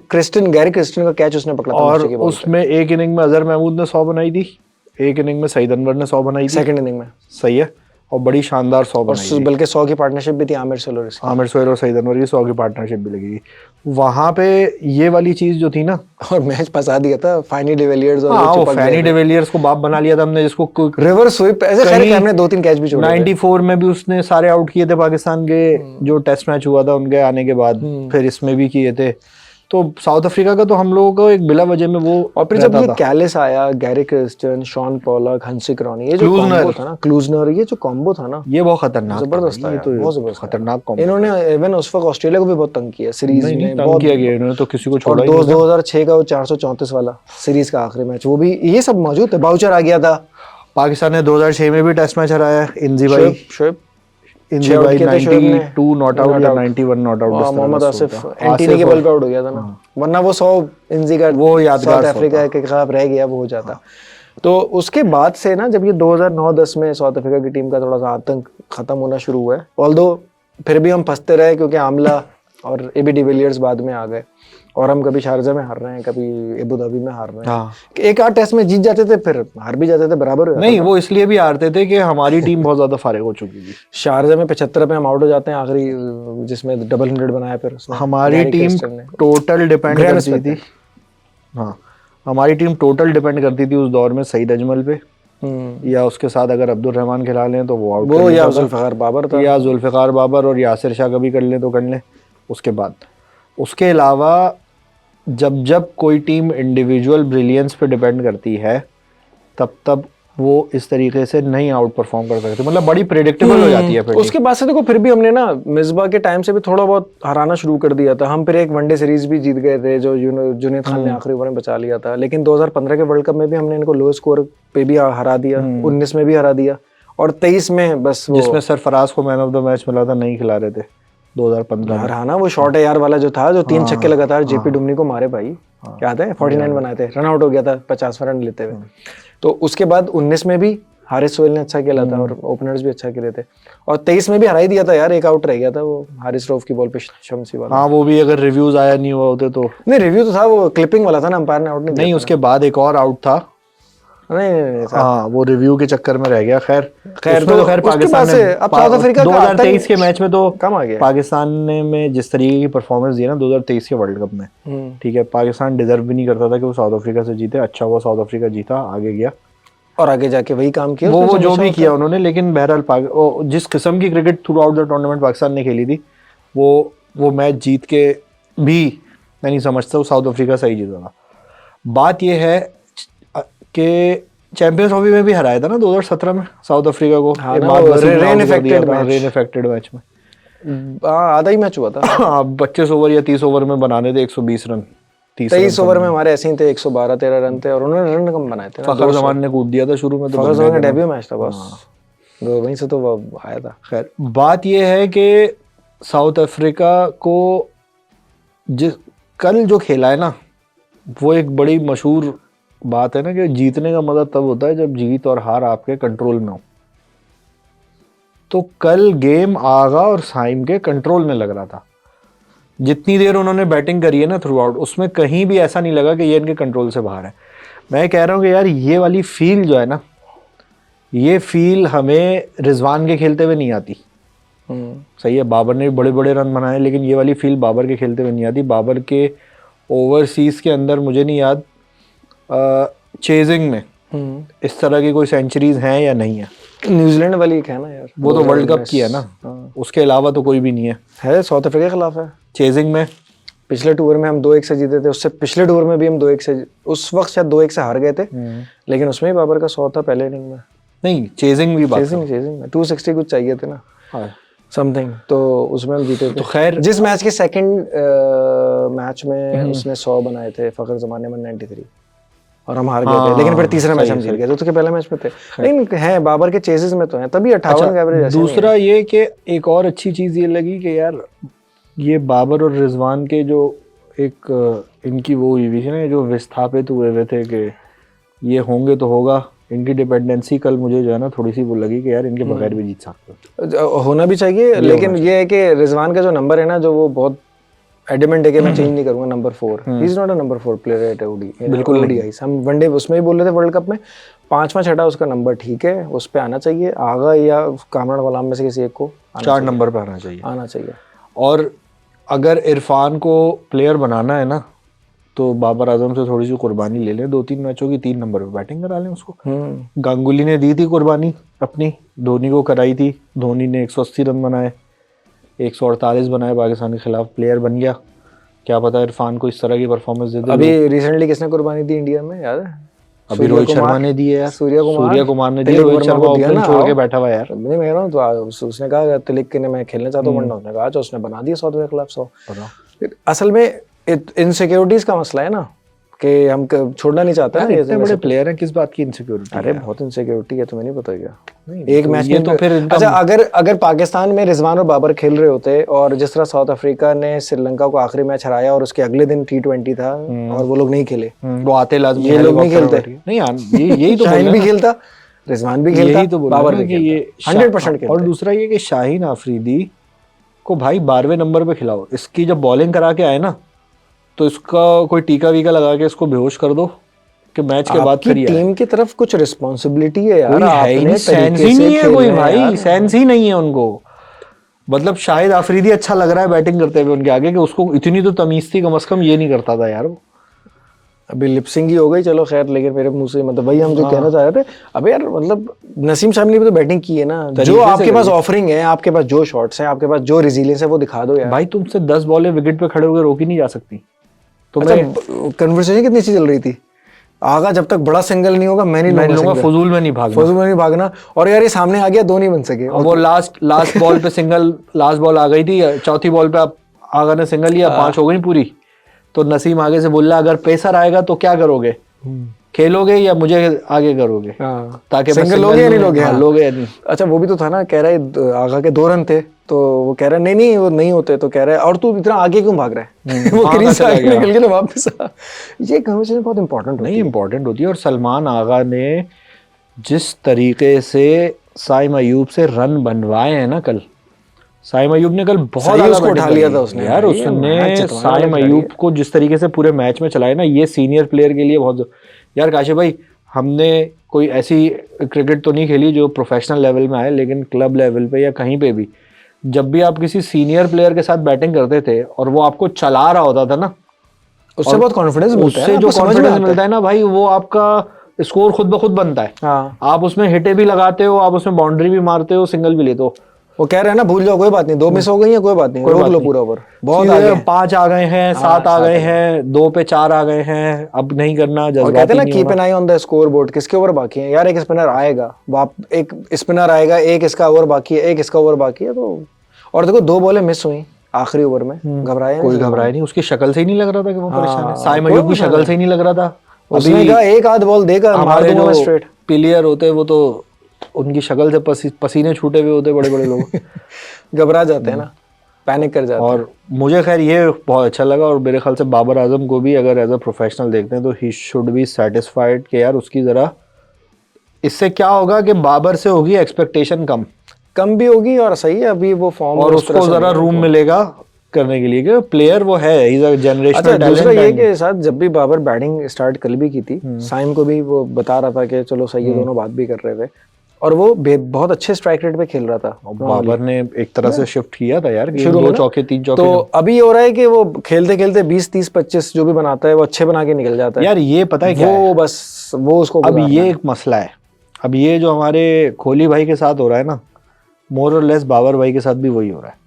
गैरी क्रिस्टन का कैच उसने पकड़ा था। और उसमें एक इनिंग में अजहर महमूद ने 100 बनाई थी, एक इनिंग में सईद अनवर ने 100 बनाई थी सेकंड इनिंग में। सही है, और बड़ी शानदार 100 बनाई थी। बल्कि 100 की पार्टनरशिप भी थी आमिर सुहेल और सईद अनवर की 100 की पार्टनरशिप भी लगी। वहां पे ये वाली चीज जो थी ना, और मैच फंसा दिया था फैनी डिविलियर्स। और फैनी डिविलियर्स को बाप बना लिया था हमने, जिसको रिवर्स स्वीप ऐसे खैर हमने 2-3 कैच भी छोड़े। 94 में भी उसने सारे आउट किए थे पाकिस्तान के, जो टेस्ट मैच हुआ था उनके आने के बाद, फिर इसमें भी किए थे। तो साउथ अफ्रीका का तो हम लोगों को एक बिला वजह में वो, और फिर जब ये कैलिस आया, गैरी क्रिस्टन, शॉन पोलक, हंसी क्रॉनी, ये जो कॉम्बो था ना, क्लूजनर, ये जो कॉम्बो था ना, ये बहुत खतरनाक जबरदस्त था। तो बहुत जबरदस्त खतरनाक कॉम्बो। इन्होंने इवन उस वक्त ऑस्ट्रेलिया को भी बहुत तंग किया सीरीज में, बहुत किया गया इन्होंने, तो किसी को छोड़ा ही नहीं। 2006 का वो 434 वाला सीरीज का आखिरी मैच, वो भी ये सब मौजूद है। बाउचर आ गया था। पाकिस्तान ने 2006 में भी टेस्ट मैच हराया, इंजी भाई, शोएब 92 नॉट आउट या 91 नॉट आउट, मोहम्मद आसिफ एंटीनी के बल पे आउट हो गया था ना, वरना वो 100 इंजी का वो यादगार साउथ अफ्रीका के खिलाफ रह गया, वो हो जाता। तो उसके बाद से ना, जब ये 2009-10 में साउथ अफ्रीका की टीम का थोड़ा सा आतंक खत्म होना शुरू हुआ है, ऑल्दो फिर भी हम फंसते रहे क्योंकि आमला और एबी डिविलियर्स बाद में आ गए, और हम कभी शारजा में हार रहे हैं, कभी अबू धाबी में हार रहे हैं। एक आध टेस्ट में जीत जाते थे, फिर हार भी जाते थे, बराबर नहीं। वो इसलिए भी हारते थे कि हमारी टीम बहुत ज्यादा फारिग हो चुकी थी। शारजा में 75 पे हम आउट हो जाते हैं आखिरी, जिसमें डबल 100 बनाया फिर उसने। हमारी टीम टोटल डिपेंड करती थी, हाँ, हमारी टीम टोटल डिपेंड करती थी उस दौर में सईद अजमल पे, या उसके साथ अगर अब्दुल रहमान खिला लें तो वो आउट, वो या जुल्फिकार बाबर था, या जुल्फिकार बाबर और यासिर शाह कभी कर लें तो कर लें। उसके बाद उसके अलावा जब कोई टीम इंडिविजुअल ब्रिलियंस पे डिपेंड करती है, तब वो इस तरीके से नहीं आउट परफॉर्म कर सकते, मतलब बड़ी प्रेडिक्टेबल हो जाती है फिर। उसके बाद से देखो फिर भी हमने ना मिसबा के टाइम से भी थोड़ा बहुत हराना शुरू कर दिया था। हम फिर एक वनडे सीरीज भी जीत गए थे, जो जुनैद खान ने आखिरी ओवर में बचा लिया था। लेकिन 2015 के वर्ल्ड कप में भी हमने इनको लो स्कोर पे भी हरा दिया, 19 में भी हरा दिया, और 23 में बस वो, जिसमें सरफराज को मैन ऑफ द मैच मिला था, नहीं खिला रहे थे 2015 में। हराना वो शॉट है यार वाला जो था, जो 3 छक्के लगातार जेपी डुमनी को मारे भाई, याद है? 49 बनाए थे, रन आउट हो गया था 50 रन लेते हुए। तो उसके बाद 19 में भी हारिस सोहेल ने अच्छा खेला था, और ओपनर्स भी अच्छा खेले थे, और 23 में भी हरा ही दिया था यार, एक आउट रह गया था वो हारिस रऊफ की बॉल पे शमसी वाला। हाँ, वो भी अगर रिव्यूज आया नहीं हुआ होते तो। नहीं, रिव्यू तो था, वो क्लिपिंग वाला था ना, अंपायर ने आउट नहीं दिया। नहीं, उसके बाद एक और आउट था। नहीं, हाँ, वो रिव्यू के चक्कर में रह गया। खैर तो पाकिस्तान ने अब साउथ अफ्रीका 2023 के मैच में तो कम आ गया पाकिस्तान ने में जिस तरीके की परफॉर्मेंस दी ना 2023 के वर्ल्ड कप में, ठीक है, पाकिस्तान डिजर्व भी नहीं करता था कि वो साउथ अफ्रीका से जीते। अच्छा हुआ साउथ अफ्रीका जीता, आगे गया, और आगे जाके वही काम किया वो जो भी किया उन्होंने। लेकिन बहरहाल जिस किस्म की cricket through out the tournament Pakistan ने खेली थी, वो मैच जीत के भी मैं नहीं समझता वो साउथ अफ्रीका सही जीता था। बात यह है कि चैंपियंस ट्रॉफी में भी हराया था ना 2017 में साउथ अफ्रीका को, हाँ ना, वो रेन इफेक्टेड मैच में आधा ही मैच हुआ था। 25 ओवर या 30 ओवर में बनाने थे 120 रन, 23 ओवर में हमारे ऐसे ही थे, 112-13 रन थे और उन्होंने रन कम बनाए थे। फखर जमान ने कूद दिया था शुरू में, तो फखर जमान का डेब्यू मैच था बस, वहीं से तो वो आया था। खैर बात ये है कि साउथ अफ्रीका को जिस कल जो खेला है ना, वो एक बड़ी मशहूर बात है ना कि जीतने का मजा तब होता है जब जीत और हार आपके कंट्रोल में हो। तो कल गेम आगा और साइम के कंट्रोल में लग रहा था। जितनी देर उन्होंने बैटिंग करी है ना थ्रू आउट, उसमें कहीं भी ऐसा नहीं लगा कि ये इनके कंट्रोल से बाहर है। मैं कह रहा हूँ कि यार ये वाली फील जो है ना, ये फील हमें रिजवान के खेलते हुए नहीं आती। सही है, बाबर ने भी बड़े बड़े रन बनाए, लेकिन ये वाली फील बाबर के खेलते हुए नहीं आती। बाबर के ओवरसीज के अंदर मुझे नहीं याद चेजिंग में इस तरह की कोई सेंचुरीज हैं या नहीं है। न्यूजीलैंड वाली है ना यार, वो तो वर्ल्ड कप की है ना, उसके अलावा तो कोई भी नहीं है साउथ अफ्रीका के खिलाफ है चेजिंग में। पिछले टूर में हम 2-1 से जीते थे, उससे पिछले टूर में भी हम 2-1 से, उस वक्त शायद 2-1 से हार गए थे, लेकिन उसमें भी बाबर का 100 था पहले इनिंग में। नहीं चेजिंग भी चेजिंग में 260 कुछ चाहिए थे ना समथिंग, तो उसमें हम जीते थे। तो खैर जिस मैच के सेकंड मैच में उसने 100 बनाए थे, फखर जमान ने 193 और हम हार गए थे, लेकिन फिर तीसरा मैच हम जीत गए थे, तो पहले मैच में थे। लेकिन है बाबर के चेसेस में तो है, तभी 58 का एवरेज। दूसरा ये कि एक और अच्छी चीज ये लगी कि यार ये बाबर और रिजवान के जो एक इनकी वो हुई थी ना, जो विस्थापित हुए थे कि ये होंगे तो होगा, इनकी डिपेंडेंसी कल मुझे जो है ना थोड़ी सी वो लगी कि यार इनके बगैर भी जीत सकते होना भी चाहिए। लेकिन ये है कि रिजवान का जो नंबर है ना, जो वो बहुत एडमेंट है कि मैं चेंज नहीं करूंगा, number 4। He is not a number 4 player at ODI, बिल्कुल नहीं। हम वनडे उसमें भी बोल रहे थे, वर्ल्ड कप में 5वां छठा उसका नंबर ठीक है, उस पे आना चाहिए। आगा या कामरान गलाम में से किसी एक को 4 नंबर पे आना चाहिए। और अगर इरफान को प्लेयर बनाना है ना, तो बाबर आजम से थोड़ी सी कुर्बानी ले लें, 2-3 मैचों की 3 नंबर पे बैटिंग करा लें उसको। गांगुली ने दी थी कुर्बानी अपनी, धोनी को कराई थी, धोनी ने 180 रन बनाए, 148 बनाए पाकिस्तान के खिलाफ, प्लेयर बन गया। क्या पता इरफान को इस तरह की परफॉर्मेंस दे दे। अभी रिसेंटली किसने कुर्बानी दी इंडिया में याद है? अभी रोहित शर्मा ने दी है यार, सूर्य कुमार ने दी। रोहित शर्मा ओपनिंग छोड़ के बैठा हुआ यार। नहीं मैं कह रहा हूं, तो उसने कहा तिलक के ने मैं खेलना चाहता हूं, वरना उसने कहा तो उसने बना दिया साउथ अफ्रीका के खिलाफ 100। असल में इनसिक्योरिटीज का मसला है ना, कि हम छोड़ना नहीं चाहते हैं। इतने बड़े प्लेयर हैं, किस बात की इनसिक्योरिटी? अरे बहुत इनसिक्योरिटी है, तुम्हें नहीं पता क्या? एक मैच में तो फिर अच्छा, अगर पाकिस्तान में रिजवान और बाबर खेल रहे होते और जिस तरह साउथ अफ्रीका ने श्रीलंका को आखिरी मैच हराया और उसके अगले दिन T20 था और वो लोग नहीं खेले, वो आते लाजमी, ये लोग नहीं खेलते। नहीं यही तो शाहीन भी खेलता, रिजवान भी खेलता, यही तो बाबर भी खेलता, ये 100% खेलता। और दूसरा ये कि शाहीन आफरीदी को भाई 12वें नंबर पे खिलाओ, इसकी जब बॉलिंग करा के आए ना, तो इसका कोई टीका वीका लगा के इसको बेहोश कर दो कि मैच के बाद फिर टीम की तरफ कुछ रिस्पांसिबिलिटी है यार, आपने सेंस ही नहीं है कोई भाई, सेंस ही नहीं है उनको। मतलब शाहिद आफरीदी अच्छा लग रहा है बैटिंग करते हुए उनके आगे, कि उसको इतनी तो तमीज थी, कम से कम ये नहीं करता था यार वो। अभी लिपसिंग ही हो गई, चलो खैर, लेकिन मेरे मुंह से मतलब वही हम जो कहना चाह रहे थे। अबे यार मतलब नसीम शामी ने भी तो बैटिंग की है ना, जो आपके पास ऑफरिंग है, आपके पास जो शॉट्स हैं, आपके पास जो रिजिलियंस है, वो दिखा दो यार। भाई तुमसे 10 बॉलें विकेट पे खड़े होकर रोकी नहीं जा सकती। तो कन्वर्सेशन कितनी अच्छी चल रही थी, आगा जब तक बड़ा सिंगल नहीं होगा मैं नहीं लूंगा, फजूल में नहीं भागना। और यार ये सामने आ गया, दो नहीं बन सके। और वो लास्ट बॉल पे सिंगल, लास्ट बॉल आ गई थी, चौथी बॉल पे आगा ने सिंगल लिया, 5 हो गई पूरी। तो नसीम आगे से बोल रहा, अगर पेसर आएगा तो क्या करोगे, खेलोगे या मुझे आगे करोगे, ताकि सिंगल लोगे या नहीं लोगे? लोगे या नहीं। अच्छा वो भी तो था ना, कह रहा है आगा के 2 रन थे, तो वो कह रहा है नहीं वो नहीं होते, तो कह रहा है और तू इतना आगे क्यों भाग रहा है? वो क्रीज से आगे निकल के ना वापस आ। ये कन्वर्सेशन बहुत इंपॉर्टेंट होती है। इंपॉर्टेंट होती है। और सलमान आगा ने जिस तरीके से साइम अयूब से रन बनवाए हैं ना कल, साइम अयूब ने कल बहुत उसको उठा लिया था उसने यार। उसने साइम अयूब को जिस तरीके से पूरे मैच में चलाया ना, ये सीनियर प्लेयर के लिए बहुत यार। काशिफ भाई, हमने कोई ऐसी क्रिकेट तो नहीं खेली जो प्रोफेशनल लेवल में आए, लेकिन क्लब लेवल पे या कहीं पे भी जब भी आप किसी सीनियर प्लेयर के साथ बैटिंग करते थे और वो आपको चला रहा होता था ना, उससे बहुत कॉन्फिडेंस मिलता है। उससे जो कॉन्फिडेंस मिलता है ना भाई, वो आपका स्कोर खुद ब खुद बनता है। आप उसमें हिटे भी लगाते हो, आप उसमें बाउंड्री भी मारते हो, सिंगल भी लेते हो। वो कह रहे हैं ना भूल जाओ कोई बात नहीं, 2 मिस हो गई है कोई बात नहीं, रोक लो पूरा ओवर, बहुत आगे 5 आ गए हैं, 7 आ गए हैं, 2 पे 4 आ गए हैं, अब नहीं करना, और जज्बाती कहते हैं ना नहीं कीप होना। An eye on the scoreboard, किसके ओवर बाकी है यार, एक स्पिनर आएगा, एक स्पिनर आएगा, एक इसका ओवर बाकी है, एक इसका ओवर बाकी है, तो और देखो 2 बॉलें मिस हुई आखिरी ओवर में, घबराया कोई घबराया नहीं, उसकी शक्ल से ही नहीं लग रहा था कि वो परेशान है, साइम कोई अयूब की परेशान शक्ल से ही नहीं लग रहा था। उसने कहा एक आध बॉल देगा मार हमारे दूंगा मैं जो स्ट्रेट। प्लेयर होते हैं वो तो उनकी शक्ल से पसीने छूटे हुए होते, बड़े बड़े लोग घबरा जाते हैं ना, पैनिक कर जाते हैं। और मुझे खैर ये बहुत अच्छा लगा, और मेरे ख्याल से बाबर आजम को भी अगर एज अ प्रोफेशनल देखते हैं तो ही शुड बी सेटिस्फाइड कि यार उसकी ज़रा, इससे क्या होगा कि बाबर से होगी एक्सपेक्टेशन कम भी होगी और सही है अभी वो फॉर्म, और उसको ज़रा रूम मिलेगा करने के लिए, कि प्लेयर वो है, ही इज अ जनरेशनल अच्छा दूसरा ये टैलेंट। के साथ जब भी बाबर बैटिंग स्टार्ट कल भी की थी, साइम को भी वो बता रहा था कि चलो सही है, दोनों बात भी कर रहे थे, और वो बहुत अच्छे स्ट्राइक रेट पे खेल रहा था। बाबर ने एक तरह से शिफ्ट किया था यार, शुरू में 2 चौके 3 चौके। तो अभी हो रहा है कि वो खेलते खेलते 20 30 25 जो भी बनाता है वो अच्छे बना के निकल जाता है यार ये पता है क्या वो है? बस वो उसको अब गुजारना ये है। एक मसला है, अब ये जो हमारे कोहली भाई के साथ हो रहा है ना, मोर और लेस बाबर भाई के साथ भी वही हो रहा है।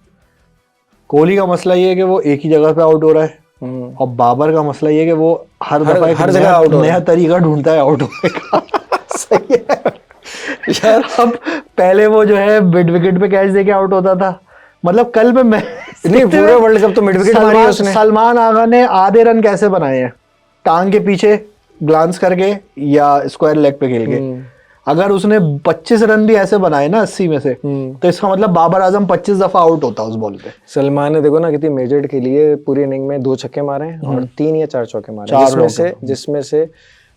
कोहली का मसला ये है कि वो एक ही जगह पे आउट हो रहा है, और बाबर का मसला ये है कि वो हर दफा एक हर जगह आउट नया तरीका ढूंढता है आउट होने का। सही है यार अब पहले वो जो है मिड विकेट पे कैच देके आउट होता था, मतलब कल में मैं नहीं पूरे वर्ल्ड कप तो मिड विकेट मारी है उसने। सलमान आगा ने आधे रन कैसे बनाए हैं, टांग के पीछे ग्लांस करके या स्क्वायर लेग पे खेल के। अगर उसने 25 रन भी ऐसे बनाए ना 80 में से, तो इसका मतलब बाबर आजम 25 दफा आउट होता उस बॉल पे। सलमान ने देखो ना कितनी मेजर्ड खेली है, पूरी इनिंग में 2 छक्के मारे हैं और 3 या 4 चौके मारे, जिसमें से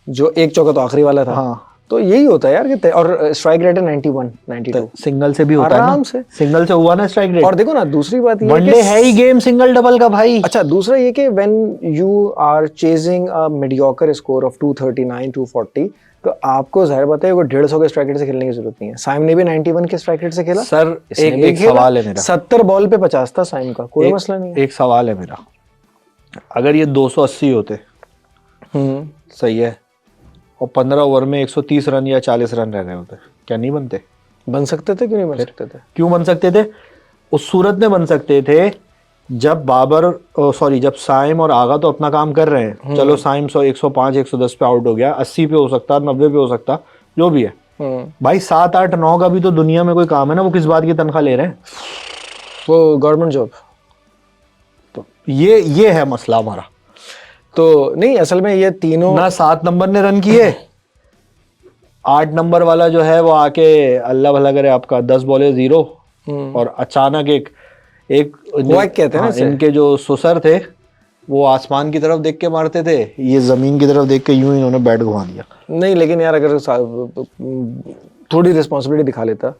जो एक चौका तो आखिरी वाला था। हाँ। तो यही होता है यार कि और स्ट्राइक रेट है 91 92 सिंगल से भी होता है ना, आराम से सिंगल से हुआ ना स्ट्राइक रेट। और देखो ना दूसरी बात ये वनडे है ही गेम सिंगल डबल का भाई। अच्छा दूसरा ये कि when you are chasing a mediocre score of 239 240, तो आपको जाहिर बात है वो 150 के स्ट्राइक रेट से खेलने की जरूरत नहीं है। साइम ने भी 91 के स्ट्राइक रेट से खेला सर। एक सवाल है मेरा, 70 बॉल पे 50 था साइम का, कोई मसला नहीं है। एक सवाल है मेरा, अगर ये 280 होते सही है, और 15 ओवर में 130 रन या 40 रन रह गए होते, क्या नहीं बनते? बन सकते थे, क्यों नहीं बन सकते थे? क्यों बन सकते थे? उस सूरत में बन सकते थे जब जब साइम और आगा तो अपना काम कर रहे हैं, चलो साइम 105 110 पे आउट हो गया, 80 पे हो सकता, 90 पे हो सकता, जो भी है भाई, 7 8 9 का भी तो दुनिया में कोई काम है ना, वो किस बात की तनख्वाह ले रहे हैं? वो गवर्नमेंट जॉब। तो ये है मसला हमारा। तो नहीं असल में ये तीनों ना 7 नंबर ने रन किए, 8 नंबर वाला जो है वो आके अल्लाह भला करे आपका 10 बॉले 0, और अचानक एक कहते हैं ना इनके जो सुसर थे वो आसमान की तरफ देख के मारते थे, ये जमीन की तरफ देख के यूं इन्होंने बैट घुमा दिया। नहीं लेकिन यार अगर थोड़ी रिस्पॉन्सिबिलिटी दिखा लेता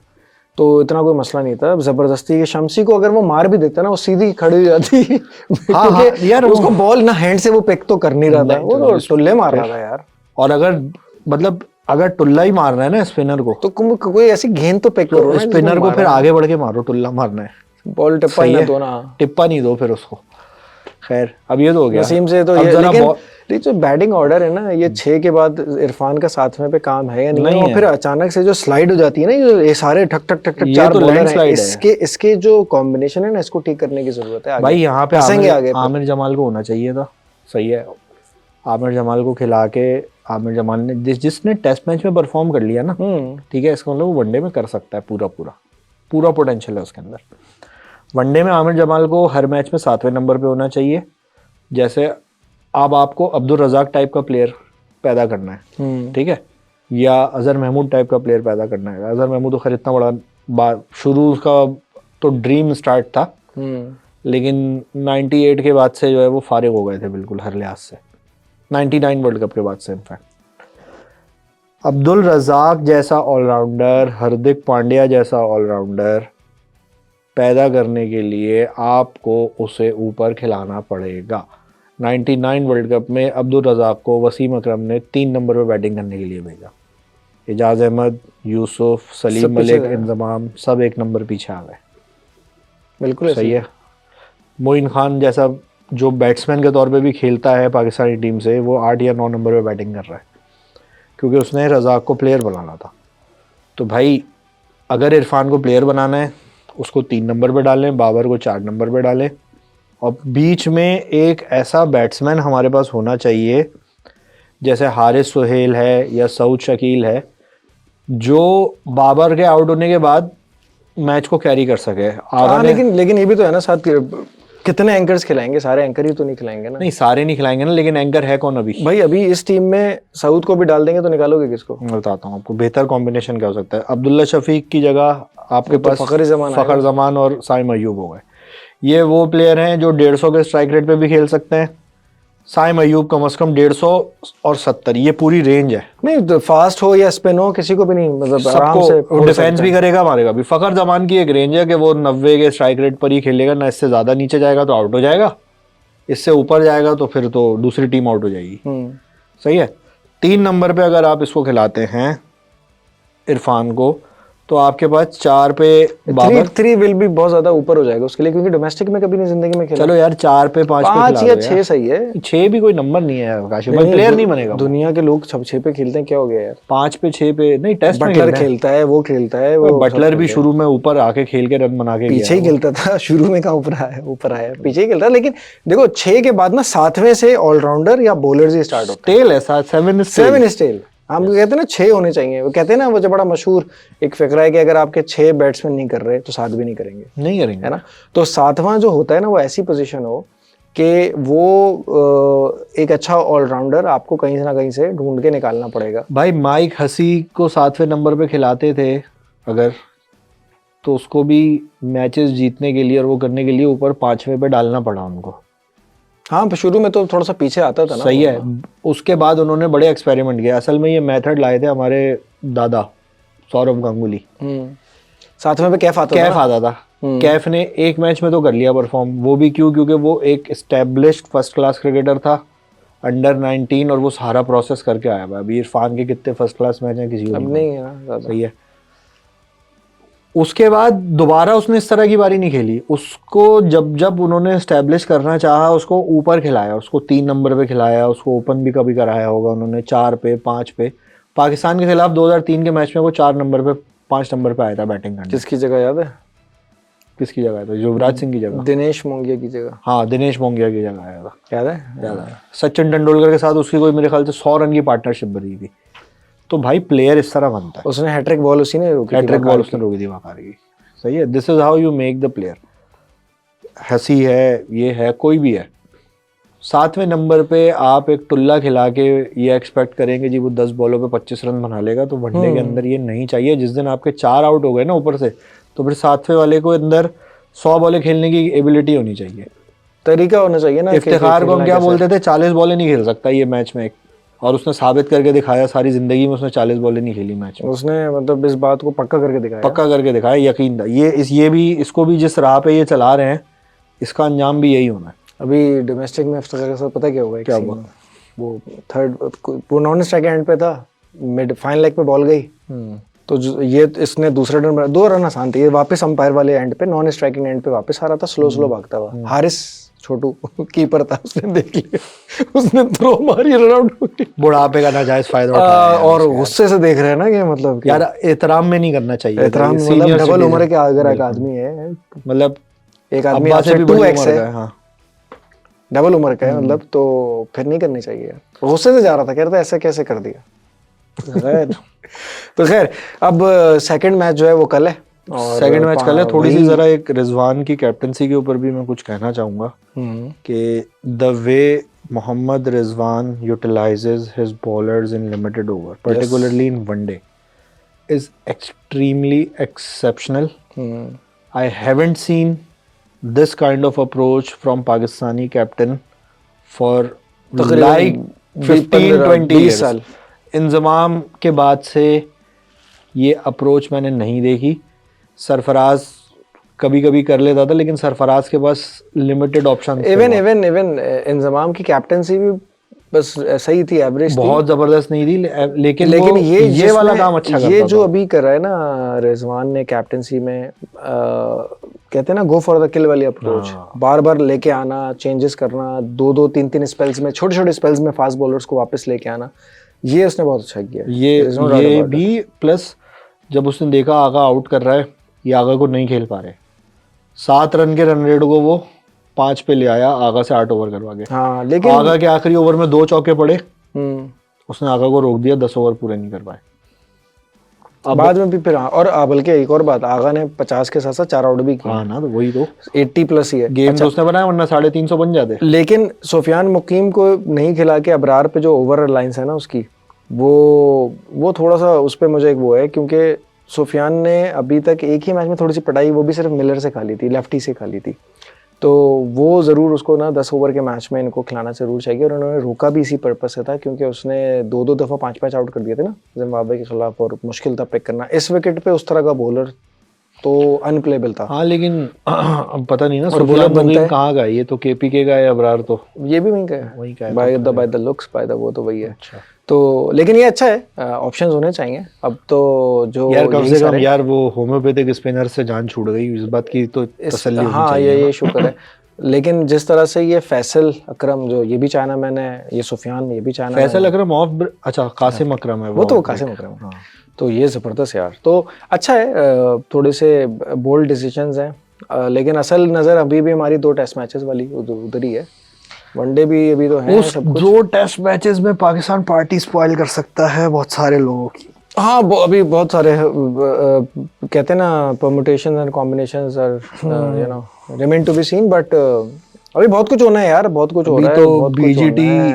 तो इतना कोई मसला नहीं था। जबरदस्ती के शमसी को अगर वो मार भी देता ना, वो सीधी खड़ी हो जाती। हाँ यार उसको बॉल ना हैंड से वो पिक तो कर नहीं रहा था, वो तो टुल्ले मार रहा था यार। और अगर टुल्ला ही मारना है ना स्पिनर को, तो कोई ऐसी गेंद तो पिक करो, स्पिनर को फिर आगे बढ़ के मारो, टुल्ला मारना है, बॉल टिप्पा ही ना दो ना, टिप्पा नहीं दो फिर उसको। खैर अब ये तो हो गया नसीम से तो ये, लेकिन जो बैटिंग ऑर्डर है ना, ये 6 के बाद इरफान का 7वें पे काम है या नहीं, और फिर अचानक से जो स्लाइड हो जाती है ना, ये सारे ठक ठक ठक ठक 4 बॉलर हैं, इसके जो कॉम्बिनेशन है ना, इसको ठीक करने की जरूरत है। भाई यहाँ पे आमिर जमाल को होना चाहिए था, सही है, आमिर जमाल को खिला के, आमिर जमाल ने जिसने टेस्ट मैच में परफॉर्म कर लिया ना, ठीक है, इसका मतलब वो वनडे में कर सकता है, पूरा पोटेंशियल है उसके अंदर। वनडे में आमिर जमाल को हर मैच में 7वें नंबर पे होना चाहिए। जैसे अब आपको अब्दुल रज़ाक टाइप का प्लेयर पैदा करना है, ठीक है, या अजहर महमूद टाइप का प्लेयर पैदा करना है। अजहर महमूद तो खैर इतना बड़ा शुरू उसका तो ड्रीम स्टार्ट था, लेकिन 98 के बाद से जो है वो फारिग हो गए थे बिल्कुल हर लिहाज से, 99 वर्ल्ड कप के बाद से इनफैक्ट। अब्दुल रज़ाक जैसा ऑलराउंडर, हार्दिक पांड्या जैसा ऑलराउंडर पैदा करने के लिए आपको उसे ऊपर खिलाना पड़ेगा। 99 वर्ल्ड कप में अब्दुल रज़ाक को वसीम अकरम ने 3 नंबर पर बैटिंग करने के लिए भेजा। एजाज अहमद, यूसुफ, सलीम मलिक, इंजमाम सब 1 नंबर पीछे आ गए। बिल्कुल सही है। मोइन खान जैसा जो बैट्समैन के तौर पे भी खेलता है पाकिस्तानी टीम से, वो 8 या 9 नंबर पे बैटिंग कर रहा है, क्योंकि उसने रज़ाक को प्लेयर बनाना था। तो भाई अगर इरफान को प्लेयर बनाना है उसको 3 नंबर पे डालें, बाबर को 4 नंबर पे डालें, और बीच में एक ऐसा बैट्समैन हमारे पास होना चाहिए जैसे हारिस सुहेल है या सऊद शकील है, जो बाबर के आउट होने के बाद मैच को कैरी कर सके। हाँ, लेकिन ये भी तो है ना साथ, कितने एंकर्स खिलाएंगे, सारे एंकर ही तो नहीं खिलाएंगे ना। नहीं, सारे नहीं खिलाएंगे ना, लेकिन एंकर है कौन अभी? भाई अभी इस टीम में सऊद को भी डाल देंगे तो निकालोगे किसको? मैं बताता हूँ आपको बेहतर कॉम्बिनेशन क्या हो सकता है। अब्दुल्ला शफीक की जगह आपके पास फखर जमान और साइम अयूब हो गए। ये वो प्लेयर हैं जो 150 के स्ट्राइक रेट पे भी खेल सकते हैं। साइम अयूब कम से कम 150 और 70, ये पूरी रेंज है। नहीं तो फास्ट हो या स्पिन हो, किसी को भी नहीं, मतलब आराम से डिफेंस भी करेगा, मारेगा भी। फखर जमान की एक रेंज है कि वो 90 के स्ट्राइक रेट पर ही खेलेगा, ना इससे ज्यादा नीचे जाएगा तो आउट हो जाएगा, इससे ऊपर जाएगा तो फिर तो दूसरी टीम आउट हो जाएगी। सही है। 3 नंबर पे अगर आप इसको खिलाते हैं इरफान को, तो आपके पास 4 पे बाबर, 3 विल भी बहुत ज्यादा ऊपर हो जाएगा उसके लिए, क्योंकि डोमेस्टिक में कभी नहीं जिंदगी में खेला। चलो यार 4 पे 5 पे 5 या 6 सही है। 6 भी कोई नंबर नहीं है काशिफ भाई, प्लेयर नहीं बनेगा। दुनिया के लोग 6 पे खेलते हैं, क्या हो गया यार? 5 पे 6 पे नहीं, टेस्ट में बटलर खेलता है, वो खेलता है, वो बटलर भी शुरू में ऊपर आके खेल के रन बना के पीछे ही खेलता था, शुरू में कहाँ ऊपर आया, पीछे ही खेलता। लेकिन देखो 6 के बाद ना 7वें से ऑलराउंडर या बॉलर्स ही स्टार्ट होते हैं। टेल है 7 इज टेल। हम कहते हैं ना 6 होने चाहिए, वो कहते हैं ना, वो जो बड़ा मशहूर एक फिक्रा है कि अगर आपके 6 बैट्समैन नहीं कर रहे तो 7 भी नहीं करेंगे, है ना। तो 7वां जो होता है ना, वो ऐसी पोजीशन हो कि वो एक अच्छा ऑलराउंडर आपको कहीं ना कहीं से ढूंढ के निकालना पड़ेगा। भाई माइक हसी को 7वें नंबर पे खिलाते थे अगर, तो उसको भी मैचेस जीतने के लिए और वो करने के लिए ऊपर 5वें पे डालना पड़ा उनको। हाँ, शुरू में तो थोड़ा सा पीछे आता था ना। सही है। उसके बाद उन्होंने बड़े एक्सपेरिमेंट किए। असल में ये मेथड लाए थे हमारे दादा सौरभ गांगुली। 7वें पे कैफ आता था। कैफ ने एक मैच में तो कर लिया परफॉर्म, वो भी क्योंकि वो एक एस्टेब्लिश्ड फर्स्ट क्लास क्रिकेटर था, अंडर 19, और वो सारा प्रोसेस करके आया। अभी इरफान के कितने फर्स्ट क्लास मैच हैं किसी को नहीं है ना। सही है। उसके बाद दोबारा उसने इस तरह की बारी नहीं खेली। उसको जब उन्होंने एस्टेब्लिश करना चाहा, उसको ऊपर खिलाया, उसको 3 नंबर पे खिलाया, उसको ओपन भी कभी कराया होगा उन्होंने 4 पे 5 पे। पाकिस्तान के खिलाफ 2003 के मैच में वो 4 नंबर पे 5 नंबर पे आया था बैटिंग करने। किसकी जगह याद है? किसकी जगह था? युवराज सिंह की जगह, दिनेश मोंगिया की जगह। हाँ, दिनेश मोंगिया की जगह आया था। याद है। सचिन तेंदुलकर के साथ उसकी कोई मेरे ख्याल से 100 रन की पार्टनरशिप बनी थी। तो भाई प्लेयर इस तरह बनता है। उसने हैट्रिक बॉल उसी ने रोकी, हैट्रिक बॉल उसने रोकी थी वकार की। सही है। This is how you make the player. हसी है, ये है, कोई भी है। 7वें नंबर पे आप एक टुल्ला खिला के ये एक्सपेक्ट करेंगे जी वो 10 बॉलों पे 25 रन बना लेगा, तो वनडे के अंदर ये नहीं चाहिए। जिस दिन आपके 4 आउट हो गए ना ऊपर से, तो फिर 7वें वाले को अंदर 100 बॉलें खेलने की एबिलिटी होनी चाहिए, तरीका होना चाहिए ना। इफ्तिखार को हम क्या बोलते थे, 40 बॉलें नहीं खेल सकता ये मैच में, और उसने साबित करके दिखाया। सारी जिंदगी में उसने 40 बॉलें नहीं खेली मैच में। उसने मतलब इस बात को पक्का करके दिखाया, यकीन था। ये भी, इसको भी जिस राह पे ये चला रहे हैं, इसका अंजाम भी यही होना है। अभी डोमेस्टिक में इफ्तिखार के साथ पता क्या हुआ? क्या हुआ? वो थर्ड, वो नॉन स्ट्राइक एंड पे था, मिड फाइन लेग पे बॉल गई, तो ये इसने दूसरे रन, 2 रन आसान थे, ये वापस अंपायर वाले एंड पे, नॉन स्ट्राइकिंग एंड पे वापस आ रहा था, स्लो भागता हुआ। हारिस छोटू कीपर था, उसने देख लिया, उसने थ्रो मारी, रन आउट हो गई। बुढ़ापे का नाजायज फायदा उठाया और गुस्से से देख रहे हैं ना कि मतलब यार एहतराम में नहीं करना चाहिए। एहतराम मतलब डबल उम्र के अगर एक आदमी है, मतलब एक आदमी आपसे 2x है, हाँ, डबल उम्र का है, मतलब तो फिर नहीं करनी चाहिए। गुस्से से जा रहा था, कह रहा था ऐसे कैसे कर दिया। तो खैर अब सेकंड मैच जो है वो कल है, और सेकंड मैच कल है। थोड़ी सी जरा एक रिजवान की कैप्टनसी के ऊपर भी मैं कुछ कहना चाहूँगा कि the way Mohammad Rizwan utilises his bowlers in limited over, particularly in one day, is extremely exceptional. I haven't seen this kind of approach from Pakistani captain for like 15-20 years. Inzamam के बाद से ये अप्रोच मैंने नहीं देखी। सरफराज कभी कभी कर लेता था, लेकिन सरफराज के पास लिमिटेड ऑप्शन। इवन इंजमाम की कैप्टनसी भी बस सही थी, एवरेज, बहुत जबरदस्त नहीं थी, लेकिन ये वाला काम अच्छा करता था। ये जो अभी कर रहा है ना रिजवान ने कैप्टनसी में, कहते हैं ना गो फॉर द किल वाली अप्रोच, बार बार लेके आना, चेंजेस करना, 2-2 3-3 स्पेल्स में, छोटे छोटे स्पेल्स में फास्ट बॉलर्स को वापस लेके आना, ये उसने बहुत अच्छा किया। ये भी प्लस जब उसने देखा आगा आउट कर रहा है, ये आगा को नहीं खेल पा रहे, 7 रन के रन रेट को वो 5 पे ले आया, आगा से 8 ओवर करवा के। हाँ लेकिन आगा के आखिरी ओवर में 2 चौके पड़े, हम्म, उसने आगा को रोक दिया, 10 ओवर पूरे नहीं कर पाए। बाद में भी फिर और बल्कि एक और बात, आगा ने 50 के साथ साथ 4 आउट भी किए। हाँ ना, तो वही तो 80 प्लस ही है। गेम तो उसने बनाया, वरना 350 बन जाते। लेकिन सुफियान मुकीम को नहीं खिला के अबरार पे जो ओवर लाइंस है ना उसकी, वो थोड़ा सा उस पे मुझे एक वो है, क्योंकि सुफियान ने अभी तक एक ही मैच में थोड़ी सी पिटाई, वो भी सिर्फ मिलर से खा ली थी, लेफ्टी से खा ली थी। तो वो ज़रूर उसको ना 10 ओवर के मैच में इनको खिलाना ज़रूर चाहिए। और उन्होंने रोका भी इसी पर्पज से था, क्योंकि उसने 2-2 दफ़ा 5-5 आउट कर दिए थे ना जिम्बाब्वे के खिलाफ, और मुश्किल था पिक करना इस विकेट पे उस तरह का बॉलर, तो अनप्लेबल था। हाँ लेकिन अब पता नहीं ना और सुफियान बनता मुकीम है कहाँ का है, ये तो केपीके का है, अबरार तो ये भी वहीं का है, वहीं का है। By the looks by the वो तो वही है। अच्छा तो लेकिन ये अच्छा है, ऑप्शंस होने चाहिए अब तो। जो यार कम यही से कम सारे- यार वो होम्योपैथिक स्पिनर से जान छूट गई, इस बात की तो तसल्ली होनी हाँ चाहिए। ये शुक्र है। लेकिन जिस तरह से ये फैसल अकरम, जो ये भी चाहना मैंने, ये सुफियान ये भी चाहना फैसल अकरम ऑफ, अच्छा कासिम अकरम है वो तो कासिम अकरम है। तो ये ज़बरदस्त यार, तो अच्छा है, थोड़े से बोल्ड डिसीजंस हैं, लेकिन असल नज़र अभी भी हमारी 2 टेस्ट मैचेस वाली उधर ही है। वनडे भी अभी तो है उस 2 टेस्ट मैचेस में पाकिस्तान पार्टी स्पॉइल कर सकता है बहुत सारे लोगों की। हाँ अभी बहुत सारे कहते हैं ना, permutations and combinations are you know remain to be seen, but अभी बहुत कुछ होना है यार, बहुत कुछ हो रहा है। तो बीजीटी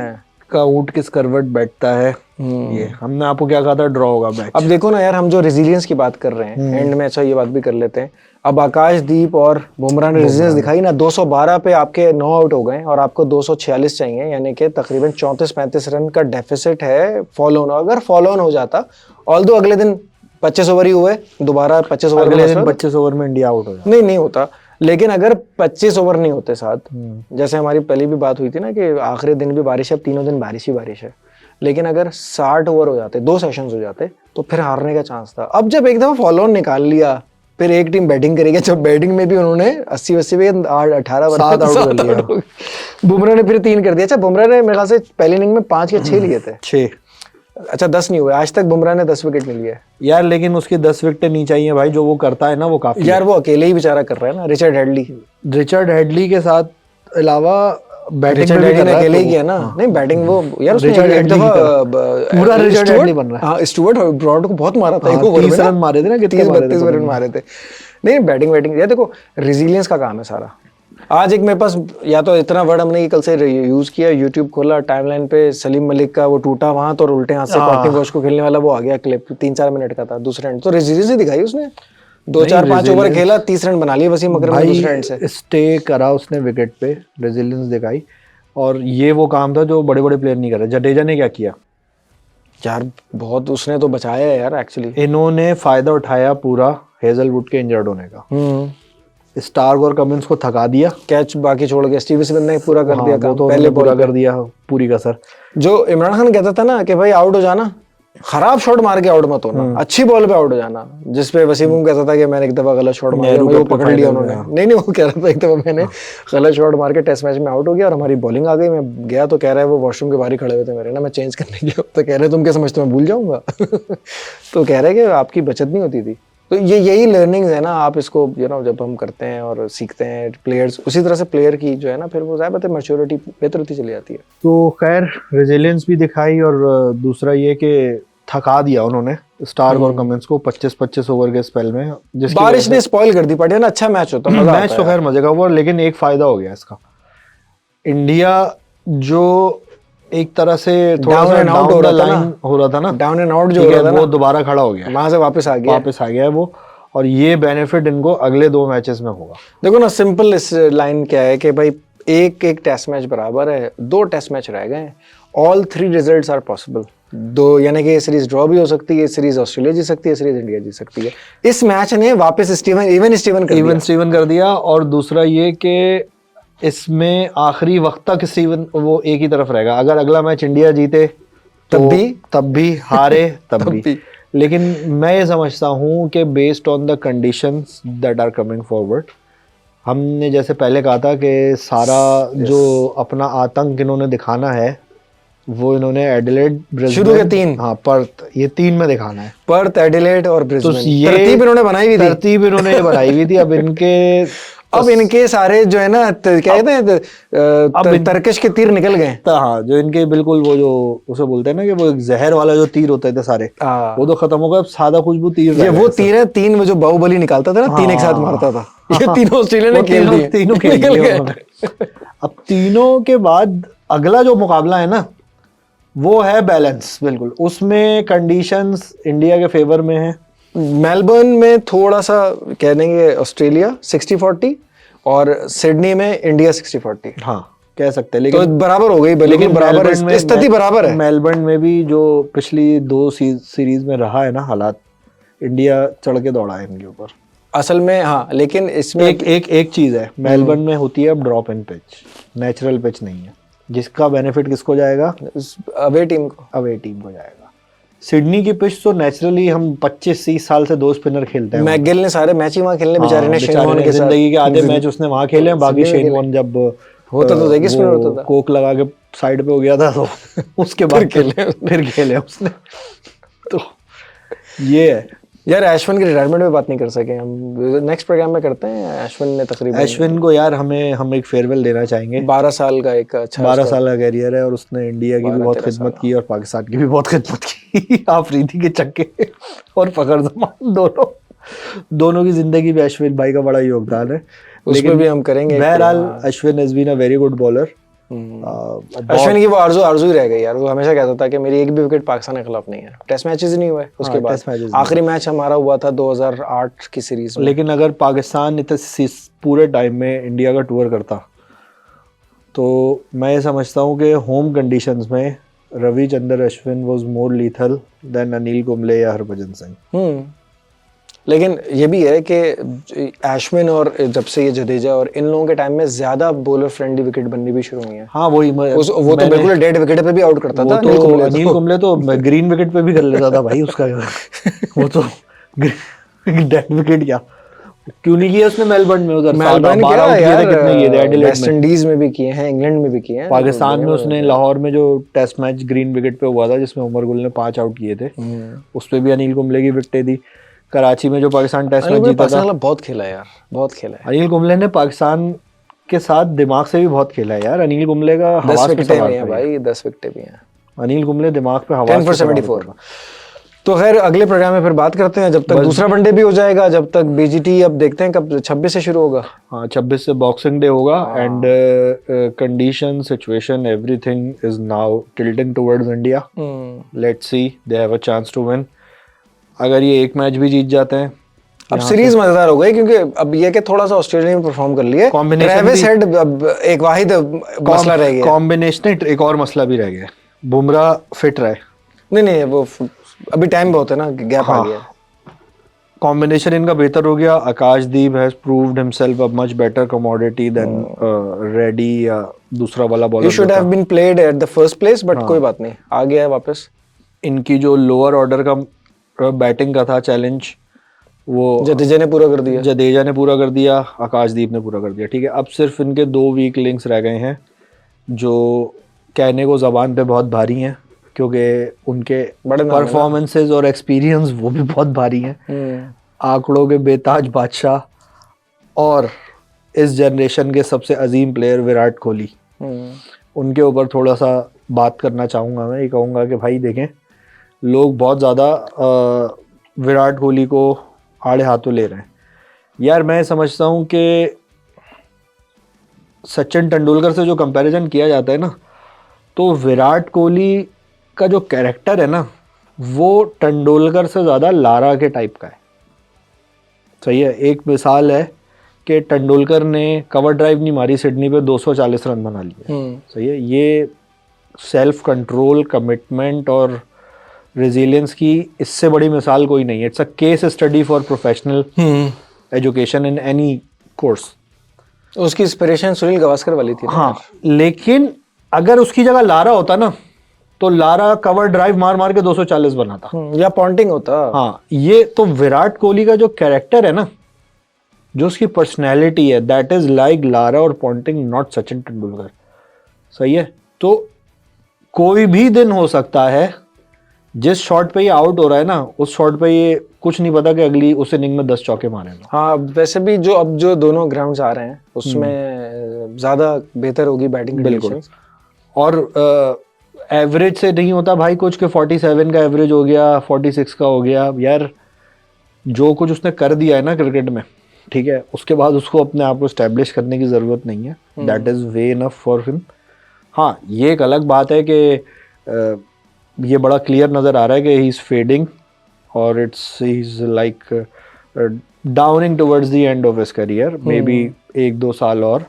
का ऊंट किस करवट बैठता है, ये हमने आपको क्या कहा था, ड्रॉ होगा मैच। अब देखो ना यार, हम जो रेजिलियंस की बात कर रहे हैं एंड में, अच्छा ये बात भी कर लेते हैं। अब आकाशदीप और बुमराह ने रेजिलियंस दिखाई ना, 212 पे आपके 9 आउट हो गए और आपको 246 चाहिए, यानी कि तकरीबन 34-35 रन का डेफिसिट है फॉलो ऑन। अगर फॉलो ऑन हो जाता, ऑल्दो अगले दिन 25 ओवर ही हुए, दोबारा 25 ओवर अगले दिन 25 ओवर में इंडिया आउट हो जाता, नहीं होता। लेकिन अगर 25 ओवर नहीं होते साथ, जैसे हमारी पहले भी बात हुई थी ना कि आखिरी दिन भी बारिश है, अब तीनों दिन बारिश ही बारिश है, लेकिन अगर 60 ओवर हो जाते, 2 सेशंस हो जाते, तो फिर हारने का चांस था। अब जब एक दफा फॉलो ऑन निकाल लिया, फिर एक टीम बैटिंग करेगी, जब बैटिंग में भी उन्होंने 80 पे 18 7 आउट कर लिया। बुमराह ने फिर 3 कर दिया। अच्छा बुमराह ने मेरे ख्याल से पहली इनिंग में 5 या 6 लिए थे, 6, अच्छा 10 नहीं हुए आज तक। बुमराह ने 10 विकेट नहीं लिए यार, लेकिन उसकी 10 विकेटें नहीं चाहिए भाई, जो वो करता है ना वो काफी यार, वो अकेले ही बेचारा कर रहा है ना। रिचर्ड हेडली के साथ अलावा बैटिंग रिचर्ड में भी हेडली ने अकेले ही किया ना। नहीं बैटिंग वो यार उसने एक दफा पूरा रिचर्ड हेडली बन रहा है। हाँ स्टुअर्ट ब्रॉड को बहुत मारा था, 30 रन मारे थे ना, कितने 32 रन मारे थे। नहीं बैटिंग यार देखो, रेजिलियंस का काम है सारा। आज एक मेरे पास, या तो इतना वर्ड हमने कल से यूज किया, यूट्यूब खोला, टाइमलाइन पे सलीम मलिक का वो टूटा वहां तो उल्टे हाथ से कॉटनी वॉश को खेलने वाला वो आ गया क्लिप, 3-4 मिनट का था, दूसरे एंड तो रेजिलियंस ही दिखाई उसने। 2-4-5 ओवर खेला, 30 रन बना लिए वसीम अकरम ने दूसरे एंड से। स्टे करा उसने विकेट पे, रेजिलियंस दिखाई, और ये वो काम था जो बड़े बड़े प्लेयर नहीं कर रहे। जडेजा ने क्या किया यार, बहुत उसने तो बचाया है यार एक्चुअली। इन्होंने फायदा उठाया पूरा हेजलवुड के इंजर्ड होने का। स्टार्क और कमिंस को थका दिया, कैच बाकी छोड़ के स्टीव स्मिथ ने पूरा कर दिया काम, तो पहले पूरा कर दिया पूरी कसर। जो इमरान खान कहता था ना कि भाई आउट हो जाना, खराब शॉट मार के आउट मत होना, अच्छी बॉल पे आउट हो जाना। जिसपे वसीम कहता था कि मैंने एक दफा गलत शॉट मारा, वो पकड़ लिया उन्होंने। नहीं वो कह रहा था एक दफा मैंने गलत शॉट मार के टेस्ट मैच में आउट हो गया और हमारी बॉलिंग आ गई, मैं गया तो कह रहा है वो वॉशरूम के बाहर ही खड़े हुए थे मेरे ना, मैं चेंज करने गया तो कह रहे तुम क्या समझते हो मैं भूल जाऊंगा। तो कह रहे कि आपकी बचत नहीं होती थी। तो यही लर्निंग्स है ना, आप इसको जब हम करते हैं और सीखते हैं प्लेयर्स, उसी तरह से प्लेयर की जो है ना फिर वो ज़्यादा है मैच्योरिटी बेहतर होती चली जाती है। तो खैर रेजिलियंस भी दिखाई, और दूसरा ये कि थका दिया उन्होंने स्टार्क और कमिंस को 25-25 ओवर के स्पेल में। बारिश ने स्पॉइल कर दी, पटिया ना अच्छा मैच होता, मजा मैच तो खैर मजे का हुआ, लेकिन एक फायदा हो गया इसका, इंडिया जो एक तरह से थोड़ा सा डाउन हो रहा था ना, डाउन एंड आउट जो हो रहा था वो दोबारा खड़ा हो गया, वहां से वापस आ गया है वो। और ये बेनिफिट इनको अगले 2 मैचेस में होगा। देखो ना सिंपल इस लाइन क्या है कि भाई एक टेस्ट मैच बराबर है, 2 टेस्ट मैच रह गए, ऑल 3 रिजल्ट्स आर पॉसिबल। 2 यानी कि ये सीरीज ड्रॉ भी हो सकती है, सीरीज ऑस्ट्रेलिया जीत सकती है, सीरीज इंडिया जीत सकती है। इस मैच ने वापस इवन स्टीवन कर दिया। और दूसरा ये कि इसमें आखिरी वक्त तक स्टीवन वो एक ही तरफ रहेगा। अगर अगला मैच इंडिया जीते तब भी हारे तब भी। लेकिन मैं ये समझता हूँ कि based on the conditions that are coming forward, हमने जैसे पहले कहा था कि सारा जो अपना आतंक इन्होंने दिखाना है वो इन्होंने एडिलेड, ब्रिस्बेन, शुरू के 3, हाँ पर्थ, ये 3 में दिखाना है। पर्थ, एडिलेड और ब्रिस्बेन। तो ये तरतीब इन्होंने बनाई हुई थी अब इनके अब इनके सारे जो है ना क्या कहते हैं तर्कश के तीर निकल गए। हाँ, जो इनके बिल्कुल वो जो उसे बोलते हैं ना कि वो एक जहर वाला जो तीर होते थे सारे, वो तो खत्म हो गया। अब सादा खुशबू तीर, ये वो तीर है, 3 में जो बाहुबली निकालता था ना, 3 एक साथ मारता था, ये तीनों ऑस्ट्रेलिया ने खेल दिए, तीनों खेल दिए। अब तीनों के बाद अगला जो मुकाबला है ना वो है बैलेंस, बिल्कुल उसमें कंडीशंस इंडिया के फेवर में है। मेलबर्न में थोड़ा सा कह देंगे ऑस्ट्रेलिया 60-40 और सिडनी में इंडिया 60-40। हाँ कह सकते हैं, लेकिन तो बराबर हो गई, लेकिन बराबर स्थिति बराबर है। मेलबर्न में भी जो पिछली 2 सीरीज में रहा है ना हालात, इंडिया चढ़ के दौड़ा है इनके ऊपर असल में। हाँ, लेकिन इसमें एक चीज है, मेलबर्न में होती है अब drop in pitch, natural pitch नहीं है, जिसका बेनिफिट किसको जाएगा? अवे टीम को जाएगा। सिडनी की पिच तो नेचुरली हम 25-30 साल से 2 स्पिनर खेलते हैं। मैकगिल ने सारे मैच ही वहां खेलने बेचारे ने, शेन वॉर्न के साथ जिंदगी के आधे मैच उसने वहां खेले हैं, बाकी शेन वॉर्न जब होता तो देखिए स्पिनर होता था, कोक लगा के साइड पे हो गया था तो उसके बाद फिर खेले उसने। तो ये है यार। अश्विन की रिटायरमेंट में बात नहीं कर सके हम, नेक्स्ट प्रोग्राम में करते हैं। अश्विन ने तकरीबन, अश्विन को यार हम एक फेयरवेल देना चाहेंगे। 12 साल का एक अच्छा 12 साल का कैरियर है और उसने इंडिया की भी बहुत खिदमत की और पाकिस्तान की भी बहुत खिदमत की। आफरीदी के चक्के और फखर जमान दोनों की जिंदगी में अश्विन भाई का बड़ा योगदान है, उसमें भी हम करेंगे। बहरहाल Ashwin has been a very good bowler. Ashwin की वो आरज़ू ही रह गई यार, वो हमेशा कहता था कि मेरी एक भी विकेट पाकिस्तान के खिलाफ नहीं है। टेस्ट मैचेस ही नहीं हुए उसके बाद, आखिरी मैच हमारा हुआ था 2008 की सीरीज में। लेकिन अगर पाकिस्तान इतने पूरे टाइम में इंडिया का टूर करता तो मैं ये समझता हूँ कि होम कंडीशंस में Ravichandran Ashwin was more lethal than Anil Kumble या हरभजन सिंह। लेकिन ये भी है कि अश्विन और जब से ये जडेजा और इन लोगों के टाइम में ज्यादा बॉलर फ्रेंडली विकेट बननी भी शुरू हुई है। हाँ वही वो तो बिल्कुल डेड विकेट पे भी आउट करता था। अनिल कुंबले तो ग्रीन विकेट पे भी कर लेता था भाई उसका। वो तो डेड विकेट क्या क्यों नहीं किया उसने मेलबर्न में, उधर 12 यार कितने किए थे, एडिलेड में, वेस्ट इंडीज में भी किए हैं, इंग्लैंड में भी किए हैं, पाकिस्तान में उसने लाहौर में जो टेस्ट मैच ग्रीन विकेट पे हुआ था जिसमें उमर गुल ने 5 आउट किए थे, उस पे भी अनिल कुंबले की विकेटें दी। कराची में जो पाकिस्तान टेस्ट मैच जीता था, बहुत खेला यार, बहुत खेला है अनिल कुंबले ने। पाकिस्तान के साथ दिमाग से भी बहुत खेला है यार अनिल कुंबले का। 10 विकेटें भी हैं भाई, 10 विकेटें भी हैं। अनिल कुंबले दिमाग पे हवा 10 for 74। तो खैर अगले प्रोग्राम में फिर बात करते हैं, जब तक दूसरा वनडे भी हो जाएगा, जब तक बीजीटी अब देखते हैं कब 26 से शुरू होगा। हाँ 26 से बॉक्सिंग डे होगा and condition situation everything is now tilting towards India. Let's see, they have a chance to win. अगर ये एक मैच भी जीत जाते हैं, अब सीरीज मजेदार हो गई, क्योंकि अब ये कि थोड़ा सा ऑस्ट्रेलिया में परफॉर्म कर लिए, ट्रेविस हेड अब एक वाहिद मसला रह गया, कॉम्बिनेशन एक और मसला भी रह गया, बुमराह फिट रहे। नहीं वो अभी टाइम बहुत है ना, गैप आ गया। कॉम्बिनेशन इनका बेहतर हो गया। Akashdeep has proved himself a much better commodity than Reddy या दूसरा वाला bowler. He should have been played at the first place, but कोई बात नहीं, आ गया है वापस। इनकी जो लोअर ऑर्डर का बैटिंग का था चैलेंज, वो जडेजा ने पूरा कर दिया, आकाशदीप ने पूरा कर दिया। ठीक है, अब सिर्फ इनके 2 वीक लिंक्स रह गए हैं जो कहने को ज़बान पे बहुत भारी हैं, क्योंकि उनके परफॉर्मेंसेस और एक्सपीरियंस वो भी बहुत भारी हैं। आंकड़ों के बेताज बादशाह और इस जनरेशन के सबसे अजीम प्लेयर विराट कोहली, उनके ऊपर थोड़ा सा बात करना चाहूँगा। मैं ये कहूँगा कि भाई देखें, लोग बहुत ज़्यादा विराट कोहली को आड़े हाथों ले रहे हैं। यार मैं समझता हूँ कि सचिन तेंदुलकर से जो कंपैरिजन किया जाता है ना, तो विराट कोहली का जो कैरेक्टर है ना, वो तेंदुलकर से ज़्यादा लारा के टाइप का है। सही है, एक मिसाल है कि तेंदुलकर ने कवर ड्राइव नहीं मारी सिडनी पे, 240 रन बना लिए। सही है, ये सेल्फ कंट्रोल, कमिटमेंट और रेजिलियंस की इससे बड़ी मिसाल कोई नहीं है। It's a case study for professional education in any course. उसकी इंस्पिरेशन सुनील गावस्कर वाली थी। हाँ, लेकिन अगर उसकी जगह लारा होता ना, तो लारा कवर ड्राइव मार मार के 240 बनाता, या पॉन्टिंग होता। हाँ, ये तो विराट कोहली का जो कैरेक्टर है ना, जो उसकी पर्सनैलिटी है, दैट इज लाइक लारा और पॉन्टिंग, नॉट सचिन तेंदुलकर। सही है, तो कोई भी दिन हो सकता है जिस शॉट पे ये आउट हो रहा है ना, उस शॉट पे ये कुछ नहीं पता कि अगली उस इनिंग में 10 चौके मारेगा। हाँ, वैसे भी जो अब जो दोनों ग्राउंड्स आ रहे हैं उसमें ज्यादा बेहतर होगी बैटिंग कंडीशंस। और एवरेज से नहीं होता भाई कुछ के 47 का एवरेज हो गया, 46 का हो गया। यार जो कुछ उसने कर दिया है ना क्रिकेट में, ठीक है, उसके बाद उसको अपने आप को एस्टेब्लिश करने की ज़रूरत नहीं है। That is way enough for him. हाँ, ये एक अलग बात है कि ये बड़ा क्लियर नज़र आ रहा है कि ही इज़ फेडिंग और he is like Downing towards the end of his career, may be 1-2 साल और,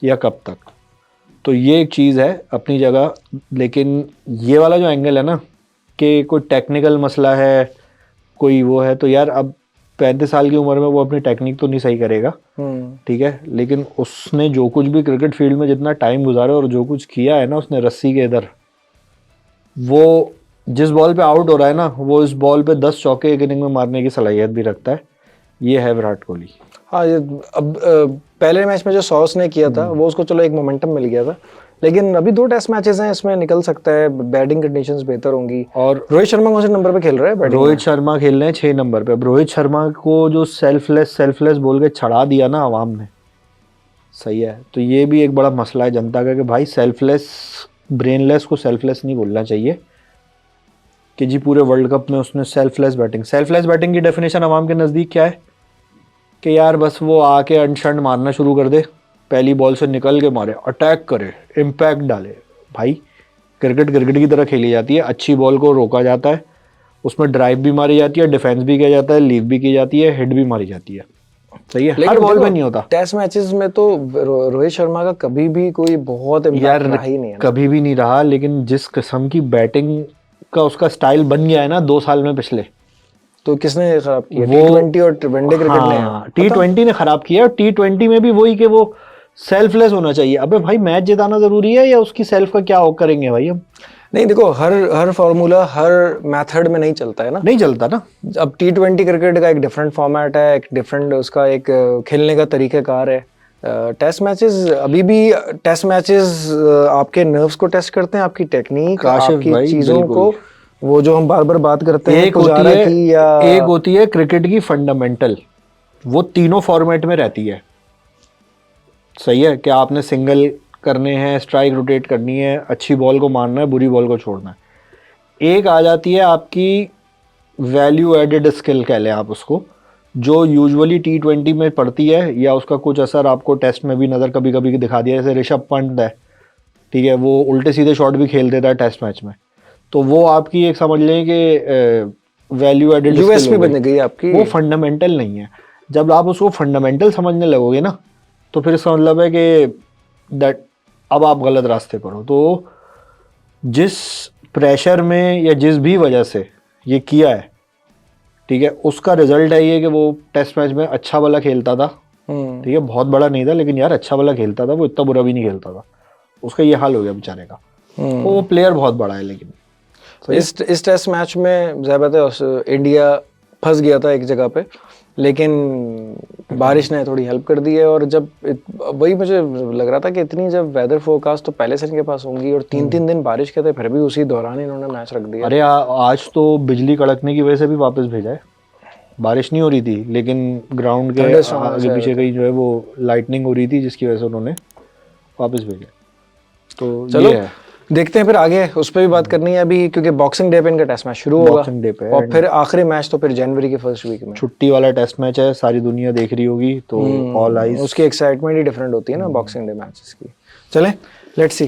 या कब तक। तो ये एक चीज़ है अपनी जगह। लेकिन ये वाला जो एंगल है ना कि कोई टेक्निकल मसला है, कोई वो है, तो यार अब 35 साल की उम्र में वो अपनी टेक्निक तो नहीं सही करेगा, ठीक है, लेकिन उसने जो कुछ भी क्रिकेट फील्ड में जितना टाइम गुजारा और जो कुछ किया है ना उसने रस्सी के इधर, वो जिस बॉल पे आउट हो रहा है ना, वो इस बॉल पे 10 चौके एक इनिंग में मारने की सलाहियत भी रखता है। ये है विराट कोहली। हाँ, ये अब पहले मैच में जो सॉस ने किया था वो उसको चलो एक मोमेंटम मिल गया था, लेकिन अभी 2 टेस्ट मैचेस हैं, इसमें निकल सकता है, बैटिंग कंडीशंस बेहतर होंगी। और रोहित शर्मा कौन से नंबर पे खेल रहा है बैटिंग? रोहित शर्मा खेल रहे हैं 6 नंबर पे। अब रोहित शर्मा को जो सेल्फलेस बोल के छड़ा दिया ना आवाम ने, सही है, तो ये भी एक बड़ा मसला है जनता का कि भाई सेल्फलेस, ब्रेनलेस को सेल्फलेस नहीं बोलना चाहिए कि जी पूरे वर्ल्ड कप में उसने सेल्फलेस बैटिंग की डेफिनेशन आवाम के नज़दीक क्या है कि यार बस वो आके अनशंड मारना शुरू कर दे, पहली बॉल से निकल के मारे, अटैक करे, इम्पैक्ट डाले। भाई क्रिकेट की तरह खेली जाती है, अच्छी बॉल को रोका जाता है, उसमें ड्राइव भी मारी जाती है, डिफेंस भी किया जाता है, लीव भी की जाती है, हिट भी मारी जाती है, सही है, हर बॉल पे नहीं होता। टेस्ट मैचेस में तो रोहित शर्मा का कभी भी कोई बहुत इम्पैक्ट रहा ही नहीं है, कभी भी नहीं रहा। लेकिन जिस किस्म की बैटिंग का उसका स्टाइल बन गया है ना 2 साल में पिछले, तो किसने खराब किया? T20 और वनडे क्रिकेट ने। हाँ, T20 ने खराब किया। और T20 में भी वही कि वो सेल्फलेस होना चाहिए। अबे भाई मैच जिताना जरूरी है या उसकी सेल्फ का क्या करेंगे भाई हम? नहीं, देखो हर फार्मूला हर मेथड में नहीं चलता है ना, नहीं चलता ना। अब T20 क्रिकेट का एक डिफरेंट फॉर्मेट है, एक डिफरेंट उसका एक खेलने का तरीक़ाकार है। टेस्ट मैचेस अभी भी टेस्ट मैचेस आपके नर्व्स को टेस्ट करते हैं, आपकी टेक्निक, आपकी चीज़ों को, वो जो हम बार बार बात करते हैं पुजारा की, या एक होती है क्रिकेट की फंडामेंटल, वो तीनों फॉर्मेट में रहती है, सही है, कि आपने सिंगल करने हैं, स्ट्राइक रोटेट करनी है, अच्छी बॉल को मारना है, बुरी बॉल को छोड़ना है। एक आ जाती है आपकी वैल्यू एडेड स्किल कह लें आप उसको, जो यूजुअली T20 में पड़ती है, या उसका कुछ असर आपको टेस्ट में भी नज़र कभी कभी दिखा दिया। जैसे ऋषभ पंत है, ठीक है, वो उल्टे सीधे शॉट भी खेल देता है टेस्ट मैच में, तो वो आपकी एक समझ लें कि वैल्यू एडेड यूएसपी बन गई आपकी, वो फंडामेंटल नहीं है। जब आप उसको फंडामेंटल समझने लगोगे ना, तो फिर इसका मतलब है कि दैट अब आप गलत रास्ते पर हो। तो जिस प्रेशर में या जिस भी वजह से ये किया है, ठीक है, उसका रिजल्ट है ये कि वो टेस्ट मैच में अच्छा वाला खेलता था, ठीक है, बहुत बड़ा नहीं था लेकिन यार अच्छा वाला खेलता था, वो इतना बुरा भी नहीं खेलता था, उसका ये हाल हो गया बेचारे का। वो प्लेयर बहुत बड़ा है। लेकिन तो इस टेस्ट मैच में ज़ाहिर है इंडिया फंस गया था एक जगह पे, लेकिन बारिश ने थोड़ी हेल्प कर दी है। और जब वही मुझे लग रहा था कि इतनी जब वेदर फोरकास्ट तो पहले से इनके पास होंगी, और 3-3 दिन बारिश के थे, फिर भी उसी दौरान इन्होंने मैच रख दिया। अरे आज तो बिजली कड़कने की वजह से भी वापस भेजा है। बारिश नहीं हो रही थी लेकिन ग्राउंड के आगे पीछे कहीं जो है वो लाइटनिंग हो रही थी, जिसकी वजह से उन्होंने वापस भेजा। तो चलो देखते हैं फिर आगे, उस पर भी बात करनी है अभी, क्योंकि बॉक्सिंग डे पे इनका टेस्ट मैच शुरू होगा, बॉक्सिंग डे पे, और फिर आखिरी मैच तो फिर जनवरी के फर्स्ट वीक में छुट्टी वाला टेस्ट मैच है, सारी दुनिया देख रही होगी, तो ऑल आइज, उसकी एक्साइटमेंट ही डिफरेंट होती है ना बॉक्सिंग डे मैचेस की। चलें, लेट्स सी।